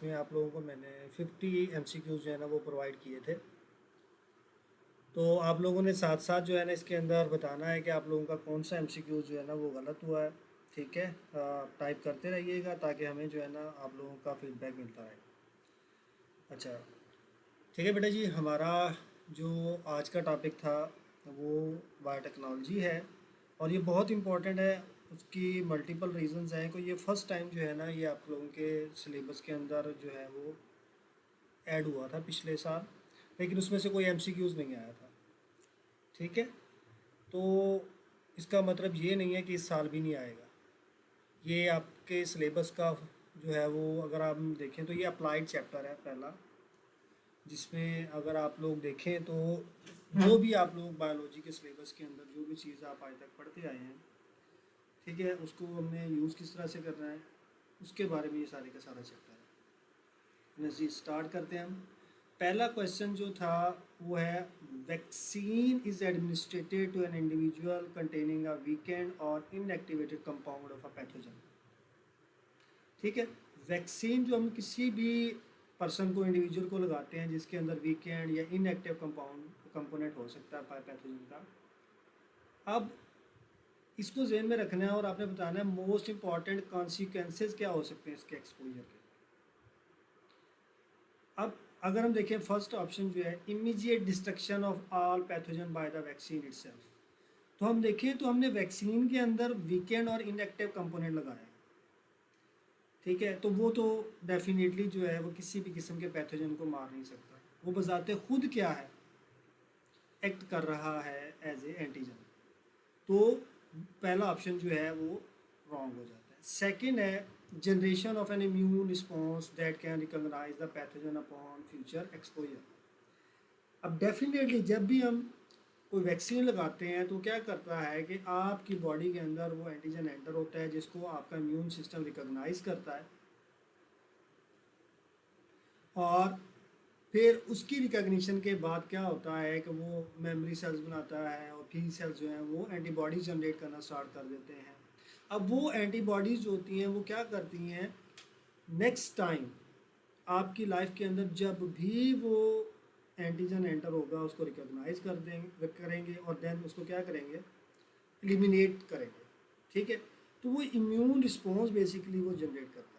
में आप लोगों को मैंने 50 एमसीक्यूज़ जो है ना वो प्रोवाइड किए थे। तो आप लोगों ने साथ साथ जो है ना इसके अंदर बताना है कि आप लोगों का कौन सा एमसीक्यूज़ जो है ना वो गलत हुआ है। ठीक है, टाइप करते रहिएगा ताकि हमें जो है ना आप लोगों का फीडबैक मिलता रहे। अच्छा, ठीक है बेटा जी, हमारा जो आज का टॉपिक था वो बायोटेक्नोलॉजी है और ये बहुत इम्पोर्टेंट है। उसकी मल्टीपल रीजंस हैं कि ये फर्स्ट टाइम जो है ना ये आप लोगों के सिलेबस के अंदर जो है वो ऐड हुआ था पिछले साल, लेकिन उसमें से कोई एमसीक्यूज़ नहीं आया था। ठीक है, तो इसका मतलब ये नहीं है कि इस साल भी नहीं आएगा। ये आपके सिलेबस का जो है वो अगर आप देखें तो ये अप्लाइड चैप्टर है पहला, जिसमें अगर आप लोग देखें तो जो भी आप लोग बायोलॉजी के सिलेबस के अंदर जो भी चीज़ आप आज तक पढ़ते आए हैं, ठीक है, उसको हमने यूज़ किस तरह से करना है उसके बारे में ये सारे का सारा चैप्टर है। जी स्टार्ट करते हैं हम। पहला क्वेश्चन जो था वो है, vaccine is administered to an individual containing a weakened और inactivated compound of a pathogen. ठीक है, वैक्सीन जो हम किसी भी पर्सन को इंडिविजुअल को लगाते हैं जिसके अंदर वीकेंड या इनएक्टिव कंपोनेंट हो सकता है पैथोजन का। अब इसको जहन में रखना है और आपने बताना है मोस्ट इंपॉर्टेंट कॉन्सिक्वेंसेज क्या हो सकते हैं इसके एक्सपोजर के। अब अगर हम देखें फर्स्ट ऑप्शन जो है, immediate destruction of all pathogen by the vaccine itself. तो हम देखें तो हमने वैक्सीन के अंदर वीकेंड और इनएक्टिव कंपोनेंट लगाया है। ठीक है, तो वो तो डेफिनेटली जो है वो किसी भी किस्म के पैथोजन को मार नहीं सकता। वो बजाते खुद क्या है, एक्ट कर रहा है एज ए एंटीजन। तो पहला ऑप्शन जो है वो रॉन्ग हो जाता है। सेकंड है, generation of an immune response that can recognise the pathogen upon future exposure. अब डेफिनेटली जब भी हम कोई वैक्सीन लगाते हैं तो क्या करता है कि आपकी बॉडी के अंदर वो एंटीजन एंटर होता है जिसको आपका इम्यून सिस्टम रिकॉग्नाइज करता है, और फिर उसकी रिकॉग्निशन के बाद क्या होता है कि वो मेमोरी सेल्स बनाता है और फ्री सेल्स जो हैं वो एंटीबॉडीज़ जनरेट करना स्टार्ट कर देते हैं। अब वो एंटीबॉडीज़ जो होती हैं वो क्या करती हैं, नेक्स्ट टाइम आपकी लाइफ के अंदर जब भी वो एंटीजन एंटर होगा उसको रिकॉग्नाइज करेंगे और देन उसको क्या करेंगे, एलिमिनेट करेंगे। ठीक है, तो वो इम्यून रिस्पॉन्स बेसिकली वो जनरेट करता है।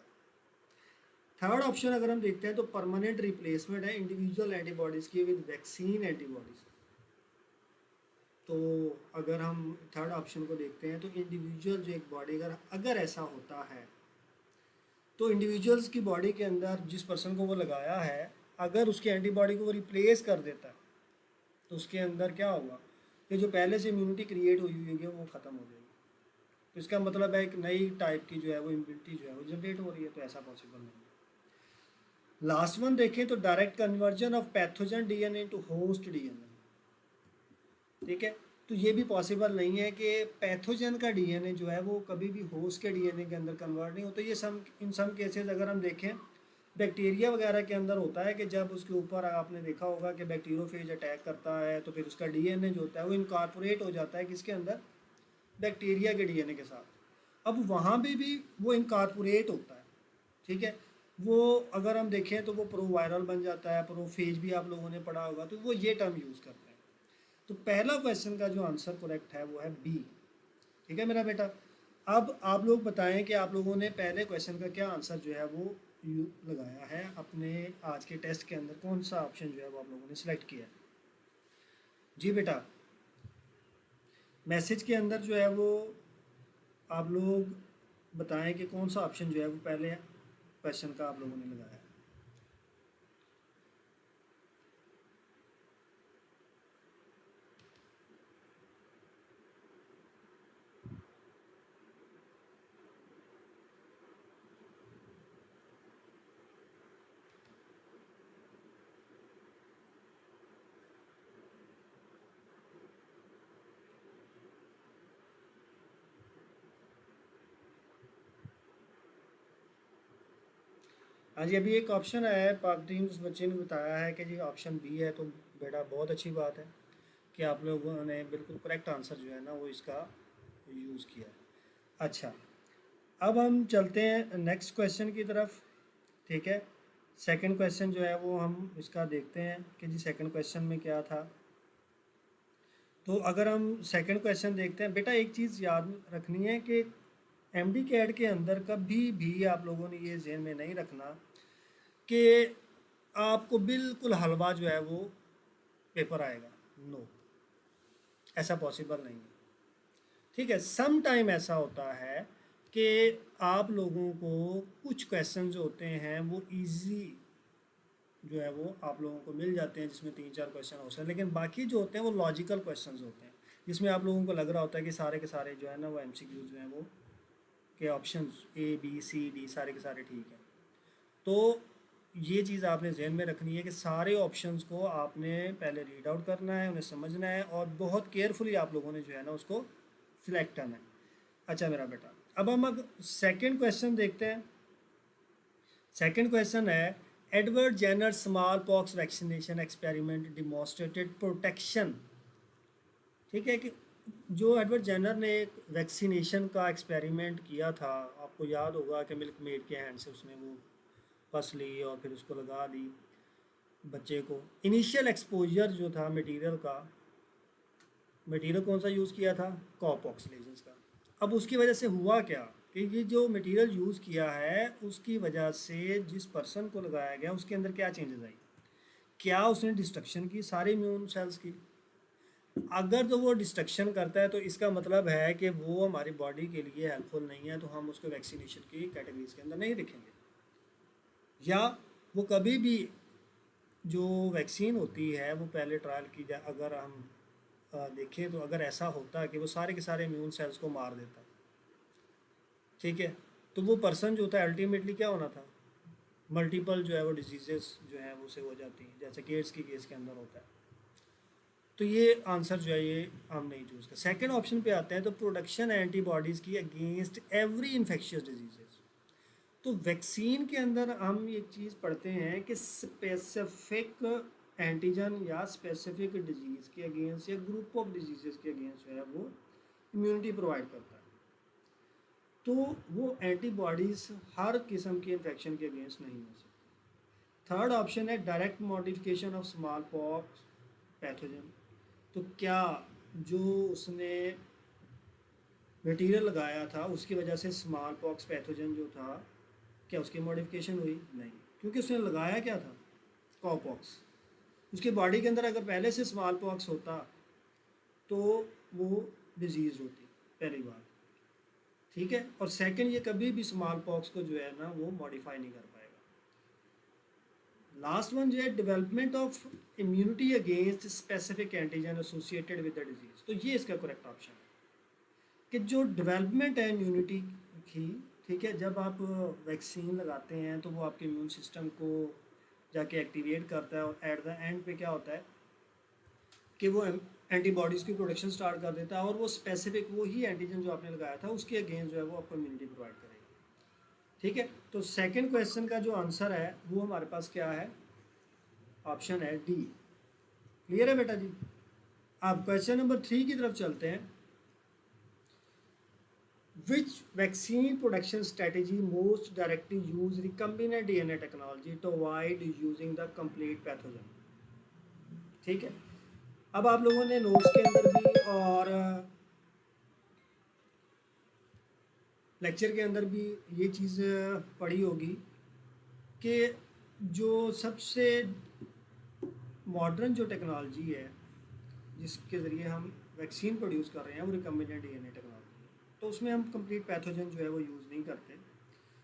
थर्ड ऑप्शन अगर हम देखते हैं तो परमानेंट रिप्लेसमेंट है इंडिविजुअल एंटीबॉडीज़ की विद वैक्सीन एंटीबॉडीज़। तो अगर हम थर्ड ऑप्शन को देखते हैं तो इंडिविजुअल जो एक बॉडी अगर ऐसा होता है तो इंडिविजुअल्स की बॉडी के अंदर जिस पर्सन को वो लगाया है अगर उसकी एंटीबॉडी को वो रिप्लेस कर देता है तो उसके अंदर क्या होगा कि जो पहले से इम्यूनिटी क्रिएट हुई हुई है वो ख़त्म हो जाएगी। तो इसका मतलब है एक नई टाइप की जो है वो इम्यूनिटी जो है वो जनरेट हो रही है, तो ऐसा पॉसिबल नहीं है। लास्ट वन देखें तो direct conversion of pathogen DNA to host DNA. ठीक है, तो ये भी पॉसिबल नहीं है कि पैथोजन का डीएनए जो है वो कभी भी होस्ट के डीएनए के अंदर कन्वर्ट नहीं होता। ये इन सम केसेस अगर हम देखें बैक्टीरिया वगैरह के अंदर होता है कि जब उसके ऊपर आपने देखा होगा कि बैक्टीरियोफेज अटैक करता है तो फिर उसका डीएनए जो होता है वो इनकॉर्पोरेट हो जाता है किसके अंदर, बैक्टीरिया के डीएनए के साथ। अब वहाँ भी वो इनकॉर्पोरेट होता है। ठीक है, वो अगर हम देखें तो वो प्रोवायरल बन जाता है, प्रोफेज भी आप लोगों ने पढ़ा होगा, तो वो ये टर्म यूज़ करते हैं। तो पहला क्वेश्चन का जो आंसर करेक्ट है वो है बी। ठीक है मेरा बेटा, अब आप लोग बताएं कि आप लोगों ने पहले क्वेश्चन का क्या आंसर जो है वो लगाया है अपने आज के टेस्ट के अंदर, कौन सा ऑप्शन जो है वो आप लोगों ने सिलेक्ट किया है। जी बेटा, मैसेज के अंदर जो है वो आप लोग बताएं कि कौन सा ऑप्शन जो है वो पहले क्वेश्चन का आप लोगों ने लगाया है। हाँ जी, अभी एक ऑप्शन आया है, पाकटीम उस बच्चे ने बताया है कि जी ऑप्शन बी है, तो बेटा बहुत अच्छी बात है कि आप लोगों ने बिल्कुल करेक्ट आंसर जो है ना वो इसका यूज़ किया है। अच्छा, अब हम चलते हैं नेक्स्ट क्वेश्चन की तरफ। ठीक है, सेकंड क्वेश्चन जो है वो हम इसका देखते हैं कि जी सेकंड क्वेश्चन में क्या था। तो अगर हम सेकंड क्वेश्चन देखते हैं, बेटा एक चीज़ याद रखनी है कि एमडी कैट के अंदर कभी भी आप लोगों ने ये जहन में नहीं रखना कि आपको बिल्कुल हलवा जो है वो पेपर आएगा। नो, ऐसा पॉसिबल नहीं है। ठीक है, सम टाइम ऐसा होता है कि आप लोगों को कुछ क्वेश्चन जो होते हैं वो इजी जो है वो आप लोगों को मिल जाते हैं, जिसमें 3-4 क्वेश्चन हो सकते हैं, लेकिन बाकी जो होते हैं वो लॉजिकल क्वेश्चंस होते हैं, जिसमें आप लोगों को लग रहा होता है कि सारे के सारे जो है ना वो एमसीक्यू जो हैं वो के options A B C D सारे के सारे ठीक हैं। तो ये चीज़ आपने जहन में रखनी है कि सारे ऑप्शंस को आपने पहले रीड आउट करना है, उन्हें समझना है और बहुत केयरफुली आप लोगों ने जो है ना उसको सिलेक्ट करना है। अच्छा मेरा बेटा, अब हम सेकंड क्वेश्चन देखते हैं। सेकंड क्वेश्चन है, Edward Jenner smallpox vaccination experiment demonstrated protection. ठीक है, कि जो एडवर्ड जेनर ने एक वैक्सीनेशन का एक्सपेरिमेंट किया था, आपको याद होगा कि मिल्क मेड के हैंड से उसने वो पस ली और फिर उसको लगा दी बच्चे को। इनिशियल एक्सपोजर जो था मटेरियल का, मटेरियल कौन सा यूज़ किया था? कॉपॉक्स लेजेंस का। अब उसकी वजह से हुआ क्या कि ये जो मटेरियल यूज़ किया है उसकी वजह से जिस पर्सन को लगाया गया उसके अंदर क्या चेंजेस आई? क्या उसने डिस्ट्रक्शन की सारे इम्यून सेल्स की? अगर तो वो डिस्ट्रक्शन करता है तो इसका मतलब है कि वो हमारी बॉडी के लिए हेल्पफुल नहीं है, तो हम उसको वैक्सीनेशन की कैटेगरीज के अंदर नहीं रखेंगे। या वो कभी भी जो वैक्सीन होती है वो पहले ट्रायल की जाए, अगर हम देखें तो अगर ऐसा होता कि वो सारे के सारे इम्यून सेल्स को मार देता, ठीक है, तो वो पर्सन जो होता है अल्टीमेटली क्या होना था? मल्टीपल जो है वो डिजीजेस जो है वो से हो जाती हैं, जैसे केस की केस के अंदर होता है। तो ये आंसर जो है ये हम नहीं चूज़ कर। सेकेंड ऑप्शन पे आते हैं, तो प्रोडक्शन एंटीबॉडीज़ की अगेंस्ट एवरी इन्फेक्शियस डिजीजेस। तो वैक्सीन के अंदर हम एक चीज़ पढ़ते हैं कि स्पेसिफिक एंटीजन या स्पेसिफिक डिजीज़ के अगेंस्ट या ग्रुप ऑफ डिजीज़ के अगेंस्ट जो है वो इम्यूनिटी प्रोवाइड करता है। तो वो एंटीबॉडीज़ हर किस्म के इन्फेक्शन के अगेंस्ट नहीं हो सकती। थर्ड ऑप्शन है direct modification of small pox pathogen. तो क्या जो उसने मटेरियल लगाया था उसकी वजह से स्मॉल पॉक्स पैथोजन जो था, क्या उसकी मॉडिफिकेशन हुई? नहीं, क्योंकि उसने लगाया क्या था? कॉपॉक्स। उसकी बॉडी के अंदर अगर पहले से स्मॉल पॉक्स होता तो वो डिजीज़ होती, पहली बात। ठीक है, और सेकंड, ये कभी भी स्मॉल पॉक्स को जो है ना वो मॉडिफाई नहीं कर पाएगा। लास्ट वन जो है development of immunity against specific antigen associated with the disease. तो ये इसका करेक्ट ऑप्शन है कि जो डेवलपमेंट है इम्यूनिटी की, ठीक है, जब आप वैक्सीन लगाते हैं तो वो आपके इम्यून सिस्टम को जाके एक्टिवेट करता है और एट द एंड पे क्या होता है कि वो एंटीबॉडीज़ की प्रोडक्शन स्टार्ट कर देता है और वो स्पेसिफिक वो ही एंटीजन जो आपने लगाया था उसके अगेंस्ट जो है वो आपको इम्यूनिटी प्रोवाइड करेगा। ठीक है, तो सेकंड क्वेश्चन का जो आंसर है वो हमारे पास क्या है? ऑप्शन है डी। क्लियर है बेटा जी? अब क्वेश्चन नंबर 3 की तरफ चलते हैं। Which vaccine production strategy most directly use recombinant DNA technology to avoid using the complete pathogen? ठीक है, अब आप लोगों ने नोट्स के अंदर भी और लेक्चर के अंदर भी ये चीज़ पढ़ी होगी कि जो सबसे मॉडर्न जो टेक्नोलॉजी है जिसके ज़रिए हम वैक्सीन प्रोड्यूस कर रहे हैं वो रिकम्बिनेंट डीएनए टेक्नोलॉजी है। तो उसमें हम कंप्लीट पैथोजन जो है वो यूज़ नहीं करते।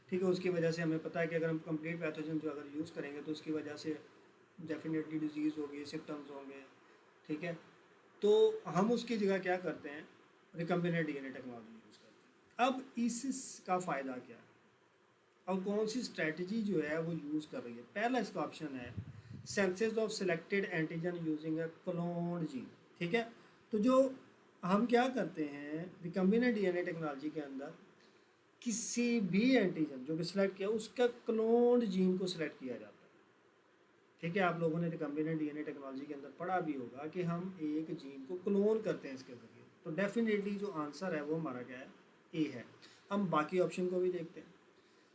ठीक है, उसकी वजह से हमें पता है कि अगर हम कंप्लीट पैथोजन जो अगर यूज़ करेंगे तो उसकी वजह से डेफिनेटली डिजीज़ होगी, सिम्टम्स होंगे। ठीक है, तो हम उसकी जगह क्या करते हैं? रिकम्बिनेंट डीएनए टेक्नोलॉजी यूज़ करते हैं। अब इसका फ़ायदा क्या है और कौन सी स्ट्रेटजी जो है वो यूज़ कर रही है? पहला इसका ऑप्शन है senses of selected antigen using a cloned gene. ठीक है, तो जो हम क्या करते हैं रिकम्बिनेंट डीएनए टेक्नोलॉजी के अंदर, किसी भी एंटीजन जो भी सिलेक्ट किया उसका क्लोन्ड जीन को सिलेक्ट किया जाता है। ठीक है, आप लोगों ने रिकम्बिनेंट डीएनए टेक्नोलॉजी के अंदर पढ़ा भी होगा कि हम एक जीन को क्लोन करते हैं इसके ज़रिए। तो डेफिनेटली जो आंसर है वो हमारा क्या है? ए है। हम बाकी ऑप्शन को भी देखते हैं।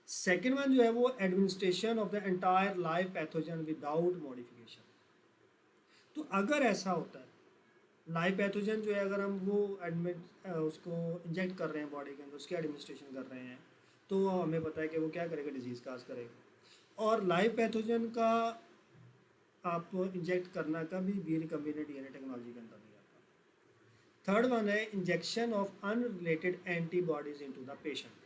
सेकेंड वन जो है वो administration of the entire live pathogen without modification. तो अगर ऐसा होता है लाइव पैथोजन जो है अगर हम वो एडमिट उसको इंजेक्ट कर रहे हैं बॉडी के अंदर, उसकी एडमिनिस्ट्रेशन कर रहे हैं, तो हमें पता है कि वो क्या करेगा, डिजीज़ काज करेगा। और लाइव पैथोजन का आप इंजेक्ट करना कभी भी रिकम्बिनेंट डीएनए टेक्नोलॉजी के अंदर नहीं आता। थर्ड वन है injection of unrelated antibodies into the patient.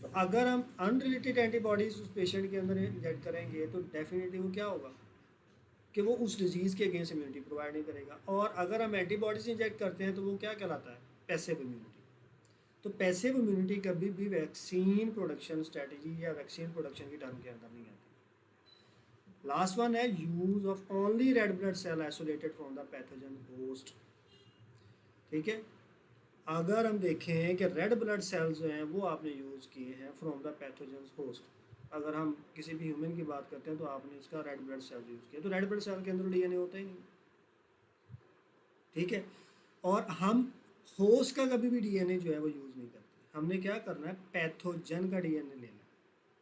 तो अगर हम अनरिलेटेड एंटीबॉडीज उस पेशेंट के अंदर इंजेक्ट करेंगे तो डेफिनेटली वो क्या होगा कि वो उस डिजीज़ के अगेंस्ट इम्यूनिटी प्रोवाइड नहीं करेगा। और अगर हम एंटीबॉडीज इंजेक्ट करते हैं तो वो क्या कहलाता है, पैसिव इम्यूनिटी। तो पैसिव इम्यूनिटी कभी भी वैक्सीन प्रोडक्शन स्ट्रेटजी या वैक्सीन प्रोडक्शन की टर्म के अंदर नहीं आती। लास्ट वन है use of only red blood cell isolated from the pathogen host. ठीक है, अगर हम देखें कि रेड ब्लड सेल्स जो हैं वो आपने यूज़ किए हैं फ्रॉम द पैथोजन होस्ट। अगर हम किसी भी ह्यूमन की बात करते हैं तो आपने उसका रेड ब्लड सेल यूज़ किया, तो रेड ब्लड सेल के अंदर डीएनए होता ही नहीं। ठीक है, और हम होस्ट का कभी भी डीएनए जो है वो यूज़ नहीं करते। हमने क्या करना है, पैथोजन का डीएनए लेना है,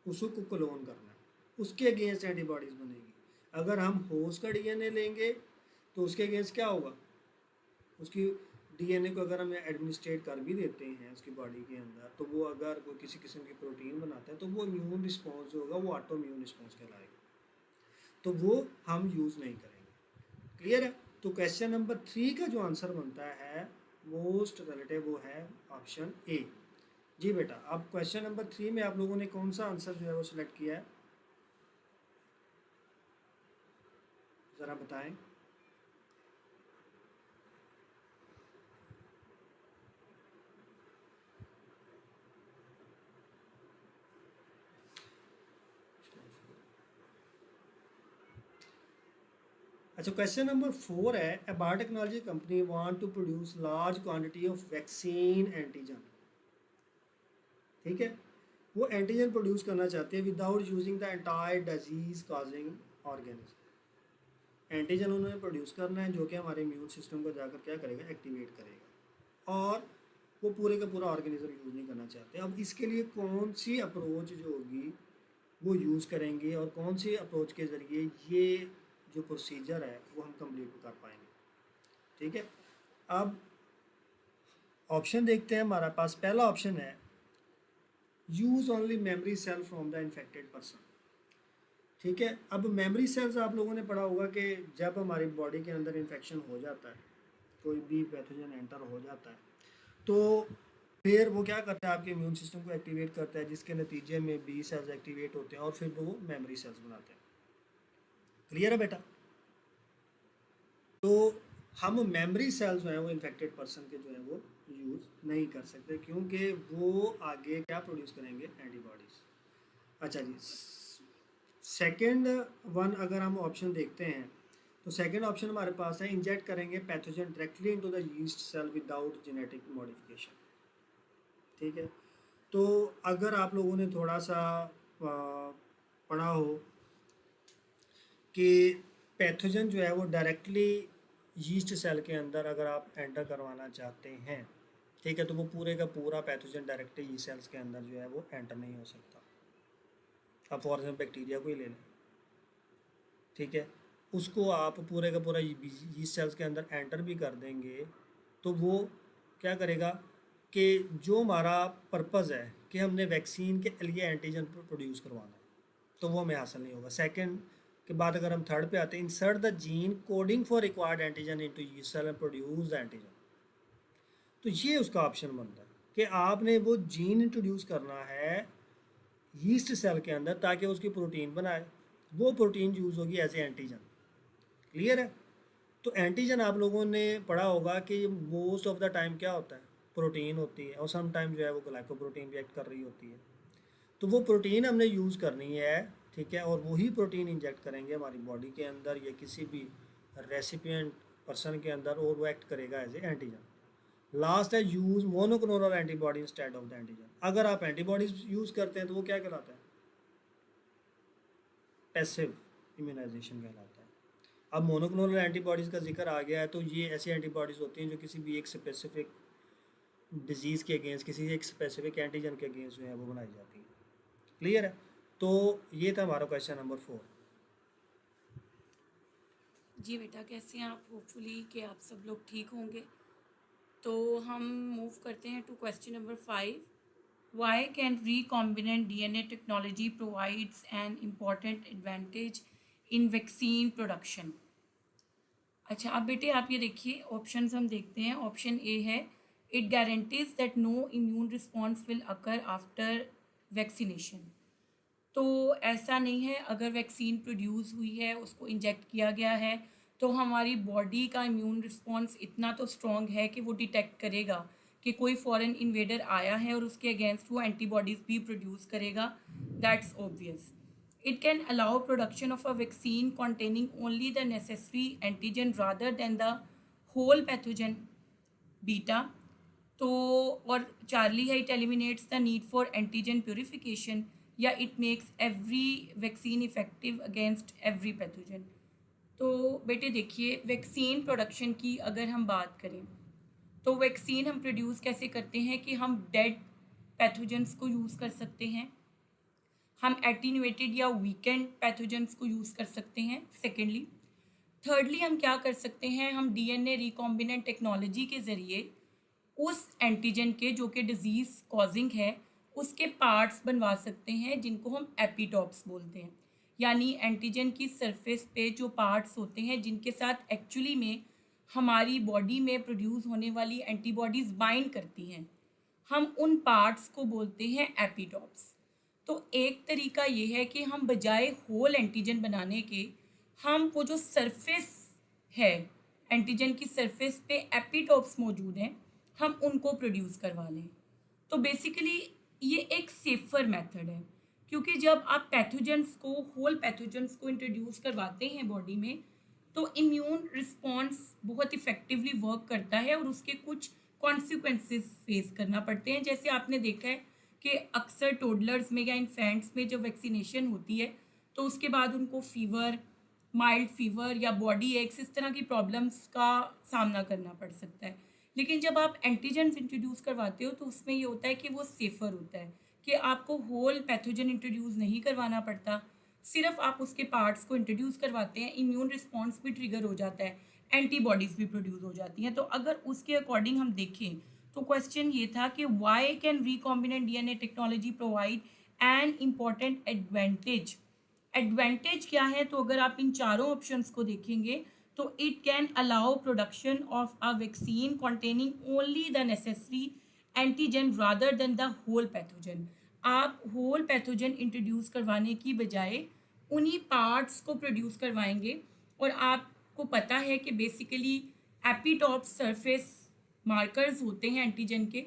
उसको क्लोन करना है, उसके अगेंस्ट एंटीबॉडीज़ बनेगी। अगर हम होस्ट का डीएनए लेंगे तो उसके अगेंस्ट क्या होगा, उसकी डीएनए को अगर हम एडमिनिस्ट्रेट कर भी देते हैं उसकी बॉडी के अंदर, तो वो अगर कोई किसी किस्म की प्रोटीन बनाता है तो वो इम्यून रिस्पॉन्स जो होगा वो ऑटो इम्यून रिस्पॉन्स कहलाएगा, तो वो हम यूज़ नहीं करेंगे। क्लियर है। तो क्वेश्चन नंबर 3 का जो आंसर बनता है मोस्ट रिलेटिव वो है ऑप्शन ए। जी बेटा, अब क्वेश्चन नंबर 3 में आप लोगों ने कौन सा आंसर जो है वो सिलेक्ट किया है, ज़रा बताएं। अच्छा, क्वेश्चन नंबर 4 है a biotechnology company want to produce large quantity of vaccine antigen. ठीक है, वो एंटीजन प्रोड्यूस करना चाहते हैं without using the entire disease causing organism. Antigen उन्होंने प्रोड्यूस करना है जो कि हमारे इम्यून सिस्टम को जाकर क्या करेगा, एक्टिवेट करेगा, और वो पूरे का पूरा ऑर्गेनिज्म यूज़ नहीं करना चाहते। अब इसके लिए कौन सी अप्रोच जो होगी वो यूज़ करेंगे और कौन सी अप्रोच के ज़रिए ये जो प्रोसीजर है वो हम कंप्लीट कर पाएंगे। ठीक है, अब ऑप्शन देखते हैं। हमारे पास पहला ऑप्शन है use only memory cell from the infected person. ठीक है, अब मेमोरी सेल्स आप लोगों ने पढ़ा होगा कि जब हमारी बॉडी के अंदर इन्फेक्शन हो जाता है, कोई भी पैथोजन एंटर हो जाता है, तो फिर वो क्या करता है, आपके इम्यून सिस्टम को एक्टिवेट करता है, जिसके नतीजे में बी सेल्स एक्टिवेट होते हैं और फिर वो मेमोरी सेल्स बनाते हैं। क्लियर है बेटा। तो हम मेमोरी सेल्स जो हैं वो इन्फेक्टेड पर्सन के जो है वो यूज़ नहीं कर सकते, क्योंकि वो आगे क्या प्रोड्यूस करेंगे, एंटीबॉडीज़। अच्छा जी, सेकंड वन अगर हम ऑप्शन देखते हैं तो सेकंड ऑप्शन हमारे पास है इंजेक्ट करेंगे pathogen directly into the yeast cell without genetic modification. ठीक है, तो अगर आप लोगों ने थोड़ा सा पढ़ा हो कि पैथोजन जो है वो डायरेक्टली यीस्ट सेल के अंदर अगर आप एंटर करवाना चाहते हैं, ठीक है, तो वो पूरे का पूरा पैथोजन डायरेक्टली यीस्ट सेल्स के अंदर जो है वो एंटर नहीं हो सकता। अब फॉर एग्जाम्पल बैक्टीरिया को ही ले लें, ठीक है, उसको आप पूरे का पूरा यीस्ट सेल्स के अंदर एंटर भी कर देंगे तो वो क्या करेगा कि जो हमारा पर्पज़ है कि हमने वैक्सीन के लिए एंटीजन प्रोड्यूस करवाना है, तो वो हमें हासिल नहीं होगा। सेकंड के बाद अगर हम थर्ड पे आते हैं, insert the gene coding for required antigen into yeast cell and produce the antigen. तो ये उसका ऑप्शन बनता है कि आपने वो जीन इंट्रोड्यूस करना है यीस्ट सेल के अंदर ताकि उसकी प्रोटीन बनाए, वो प्रोटीन यूज़ होगी एज ए एंटीजन। क्लियर है। तो एंटीजन आप लोगों ने पढ़ा होगा कि मोस्ट ऑफ द टाइम क्या होता है, प्रोटीन होती है, और सम टाइम जो है वो ग्लाइकोप्रोटीन रिएक्ट कर रही होती है। तो वो प्रोटीन हमने यूज़ करनी है, ठीक है, और वही प्रोटीन इंजेक्ट करेंगे हमारी बॉडी के अंदर या किसी भी रेसिपिएंट पर्सन के अंदर, और वो एक्ट करेगा एज ए एंटीजन। लास्ट है use monoclonal antibody instead of the antigen. अगर आप एंटीबॉडीज यूज़ करते हैं तो वो क्या कहलाता है, पैसिव इम्यूनाइजेशन कहलाता है। अब मोनोक्लोनल एंटीबॉडीज़ का जिक्र आ गया है, तो ये ऐसी एंटीबॉडीज़ होती हैं जो किसी भी एक स्पेसिफिक डिजीज़ के अगेंस्ट, किसी एक स्पेसिफिक एंटीजन के अगेंस्ट जो है वो बनाई जाती है। क्लियर है? तो ये था हमारा क्वेश्चन नंबर 4। जी बेटा, कैसे हैं आप? होपफुली कि आप सब लोग ठीक होंगे। तो हम मूव करते हैं to question number 5। Why can recombinant DNA technology provides an important advantage in vaccine production? अच्छा, अब बेटे आप ये देखिए, ऑप्शंस हम देखते हैं। ऑप्शन ए है, it guarantees that no immune response will occur after vaccination. तो ऐसा नहीं है, अगर वैक्सीन प्रोड्यूस हुई है, उसको इंजेक्ट किया गया है, तो हमारी बॉडी का इम्यून रिस्पॉन्स इतना तो स्ट्रॉन्ग है कि वो डिटेक्ट करेगा कि कोई फॉरेन इन्वेडर आया है और उसके अगेंस्ट वो एंटीबॉडीज़ भी प्रोड्यूस करेगा। That's obvious. It can allow production of a vaccine containing only the necessary antigen rather than the whole pathogen beta. तो और चार्ली है, it eliminates the need for antigen purification, या it makes every vaccine effective against every pathogen. तो बेटे देखिए, vaccine production की अगर हम बात करें तो वैक्सीन हम प्रोड्यूस कैसे करते हैं कि हम डेड पैथोजेंस को यूज़ कर सकते हैं, हम एटीन्यूएटेड या वीकेंड पैथोजेंस को यूज़ कर सकते हैं। सेकेंडली, थर्डली हम क्या कर सकते हैं, हम डीएनए रिकॉम्बिनेंट टेक्नोलॉजी के ज़रिए उस एंटीजन के जो कि डिजीज़ कॉजिंग है उसके पार्ट्स बनवा सकते हैं, जिनको हम एपिटॉप्स बोलते हैं। यानी एंटीजन की सरफेस पे जो पार्ट्स होते हैं जिनके साथ एक्चुअली में हमारी बॉडी में प्रोड्यूस होने वाली एंटीबॉडीज़ बाइंड करती हैं, हम उन पार्ट्स को बोलते हैं एपिटॉप्स। तो एक तरीका ये है कि हम बजाय होल एंटीजन बनाने के, हम वो जो सरफेस है, एंटीजन की सरफेस पे एपिटॉप्स मौजूद हैं, हम उनको प्रोड्यूस करवा लें। तो बेसिकली ये एक सेफ़र मेथड है, क्योंकि जब आप पैथोजेंस को, होल पैथोजेंस को इंट्रोड्यूस करवाते हैं बॉडी में, तो इम्यून रिस्पॉन्स बहुत इफ़ेक्टिवली वर्क करता है और उसके कुछ कॉन्सिक्वेंसेस फेस करना पड़ते हैं। जैसे आपने देखा है कि अक्सर टोडलर्स में या इन्फेंट्स में जब वैक्सीनेशन होती है तो उसके बाद उनको फ़ीवर, माइल्ड फीवर या बॉडी एक्स, इस तरह की प्रॉब्लम्स का सामना करना पड़ सकता है। लेकिन जब आप एंटीजन्स इंट्रोड्यूस करवाते हो तो उसमें ये होता है कि वो सेफ़र होता है, कि आपको होल पैथोजन इंट्रोड्यूस नहीं करवाना पड़ता, सिर्फ आप उसके पार्ट्स को इंट्रोड्यूस करवाते हैं, इम्यून रिस्पॉन्स भी ट्रिगर हो जाता है, एंटीबॉडीज़ भी प्रोड्यूस हो जाती हैं। तो अगर उसके अकॉर्डिंग हम देखें तो क्वेश्चन ये था कि why can recombinant DNA technology provide an important advantage. Advantage क्या है? तो अगर आप इन चारों ऑप्शंस को देखेंगे तो it can allow production of a vaccine containing only the necessary antigen rather than the whole pathogen. आप होल पैथोजन इंट्रोड्यूस करवाने की बजाय उन्हीं पार्ट्स को प्रोड्यूस करवाएंगे। और आपको पता है कि बेसिकली एपिटॉप सरफेस मार्कर्स होते हैं एंटीजन के,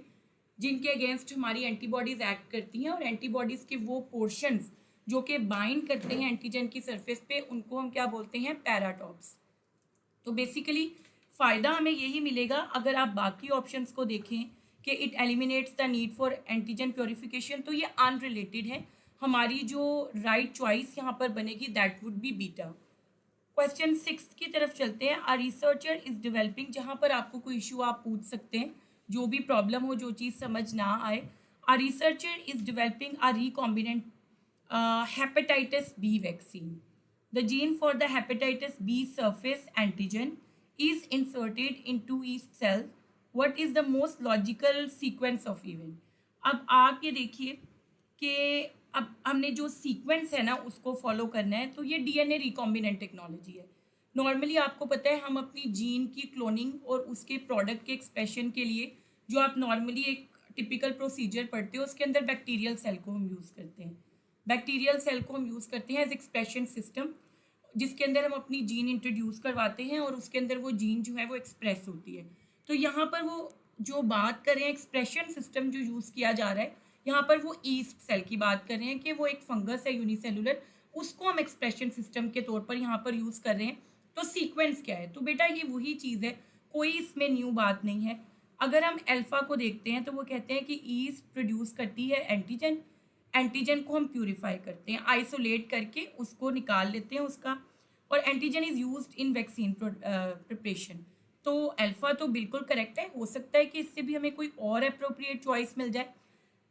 जिनके अगेंस्ट हमारी एंटीबॉडीज़ एक्ट करती हैं, और एंटीबॉडीज़ के वो पोर्शंस जो कि बाइंड करते हैं एंटीजन की सरफेस पे, उनको हम क्या बोलते हैं? पैराटॉप्स। तो बेसिकली फ़ायदा हमें यही मिलेगा अगर आप बाकी ऑप्शंस को देखें कि it eliminates the need for antigen purification, तो ये अनरिलेटेड है। हमारी जो राइट चॉइस यहाँ पर बनेगी that would B beta. Question 6 की तरफ चलते हैं। आ रिसर्चर इज़ डेवलपिंग, जहाँ पर आपको कोई इशू आप पूछ सकते हैं, जो भी प्रॉब्लम हो, जो चीज़ समझ ना आए। A researcher is developing a recombinant hepatitis B vaccine. The gene for the hepatitis B surface antigen is inserted into each cell. What is the most logical sequence of event? अब आप ये देखिए कि अब हमने जो सीक्वेंस है ना उसको फॉलो करना है, तो ये डीएनए रिकॉम्बिनेंट टेक्नोलॉजी है। नॉर्मली आपको पता है हम अपनी जीन की क्लोनिंग और उसके प्रोडक्ट के एक्सप्रेशन के लिए जो आप नॉर्मली एक टिपिकल प्रोसीजर पढ़ते हो, उसके अंदर बैक्टीरियल सेल को हम यूज़ करते हैं। बैक्टीरियल सेल को हम यूज़ करते हैं एज एक्सप्रेशन सिस्टम, जिसके अंदर हम अपनी जीन इंट्रोड्यूस करवाते हैं और उसके अंदर वो जीन जो है वो एक्सप्रेस होती है। तो यहाँ पर वो जो बात कर रहे हैं एक्सप्रेशन सिस्टम जो यूज़ किया जा रहा है, यहाँ पर वो ईस्ट सेल की बात कर रहे हैं कि वो एक फंगस है यूनिसेलुलर, उसको हम एक्सप्रेशन सिस्टम के तौर पर यहाँ पर यूज़ कर रहे हैं। तो सीक्वेंस क्या है? तो बेटा ये वही चीज़ है, कोई इसमें न्यू बात नहीं है। अगर हम अल्फ़ा को देखते हैं तो वो कहते हैं कि ईस्ट प्रोड्यूस करती है एंटीजन, एंटीजन को हम प्यूरिफाई करते हैं, आइसोलेट करके उसको निकाल लेते हैं उसका, और antigen is used in vaccine preparation. तो अल्फ़ा तो बिल्कुल करेक्ट है, हो सकता है कि इससे भी हमें कोई और अप्रोप्रिएट चॉइस मिल जाए।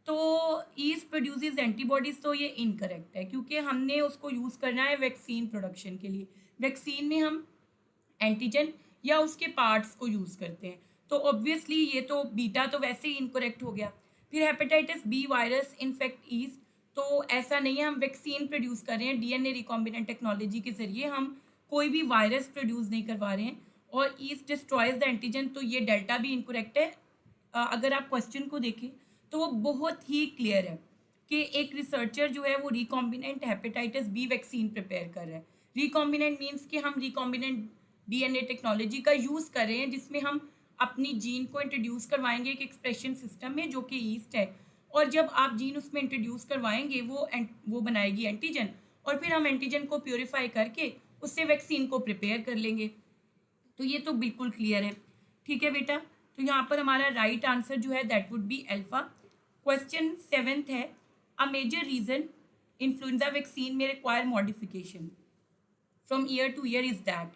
तो ईस्ट प्रोड्यूसेस एंटीबॉडीज, तो ये इनकरेक्ट है क्योंकि हमने उसको यूज़ करना है वैक्सीन प्रोडक्शन के लिए। वैक्सीन में हम एंटीजन या उसके पार्ट्स को यूज़ करते हैं, तो ऑब्वियसली ये तो बीटा तो वैसे ही इनकरेक्ट हो गया। फिर hepatitis B virus infect yeast, तो ऐसा नहीं है, हम वैक्सीन प्रोड्यूस कर रहे हैं डीएनए रिकॉम्बिनेंट टेक्नोलॉजी के ज़रिए, हम कोई भी वायरस प्रोड्यूस नहीं करवा रहे हैं। और ईस्ट डिस्ट्रॉयज द एंटीजन, तो ये डेल्टा भी इनकरेक्ट है। अगर आप क्वेश्चन को देखें तो वो बहुत ही क्लियर है कि एक रिसर्चर जो है वो recombinant hepatitis B vaccine prepare कर रहा है। रिकॉम्बिनेंट मीन्स कि हम रिकॉम्बिनेंट डीएनए टेक्नोलॉजी का यूज़ कर रहे हैं जिसमें हम अपनी जीन को इंट्रोड्यूस करवाएंगे एक एक्सप्रेशन सिस्टम में जो कि ईस्ट है, और जब आप जीन उसमें इंट्रोड्यूस करवाएंगे वो बनाएगी एंटीजन, और फिर हम एंटीजन को प्योरीफाई करके उससे वैक्सीन को प्रिपेयर कर लेंगे। तो ये तो बिल्कुल क्लियर है। ठीक है बेटा, तो यहाँ पर हमारा राइट आंसर जो है that would be alpha. Question 7th है, a major reason influenza vaccine में require modification from year to year is that.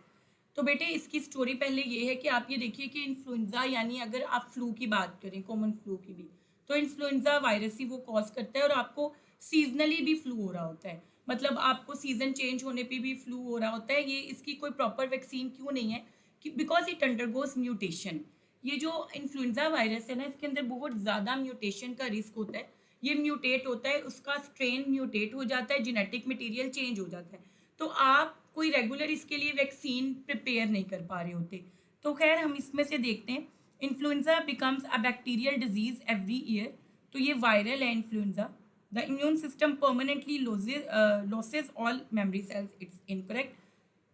तो बेटे इसकी स्टोरी पहले ये है कि आप ये देखिए कि इन्फ्लुएंजा यानी अगर आप फ्लू की बात करें, कॉमन फ्लू की भी, तो इन्फ्लुएंजा वायरस ही वो कॉज करता है, और आपको सीजनली भी फ्लू हो रहा होता है, मतलब आपको सीजन चेंज होने पे भी फ्लू हो रहा होता है। ये इसकी कोई प्रॉपर वैक्सीन क्यों नहीं है कि बिकॉज इट अंडरगोज म्यूटेशन। ये जो इन्फ्लुएंजा वायरस है ना, इसके अंदर बहुत ज़्यादा म्यूटेशन का रिस्क होता है। ये म्यूटेट होता है, उसका स्ट्रेन म्यूटेट हो जाता है, जेनेटिक मटेरियल चेंज हो जाता है, तो आप कोई रेगुलर इसके लिए वैक्सीन प्रिपेयर नहीं कर पा रहे होते। तो खैर हम इसमें से देखते हैं, influenza becomes a bacterial disease every year, तो ये वायरल है influenza. The immune system permanently loses all memory cells, it's incorrect.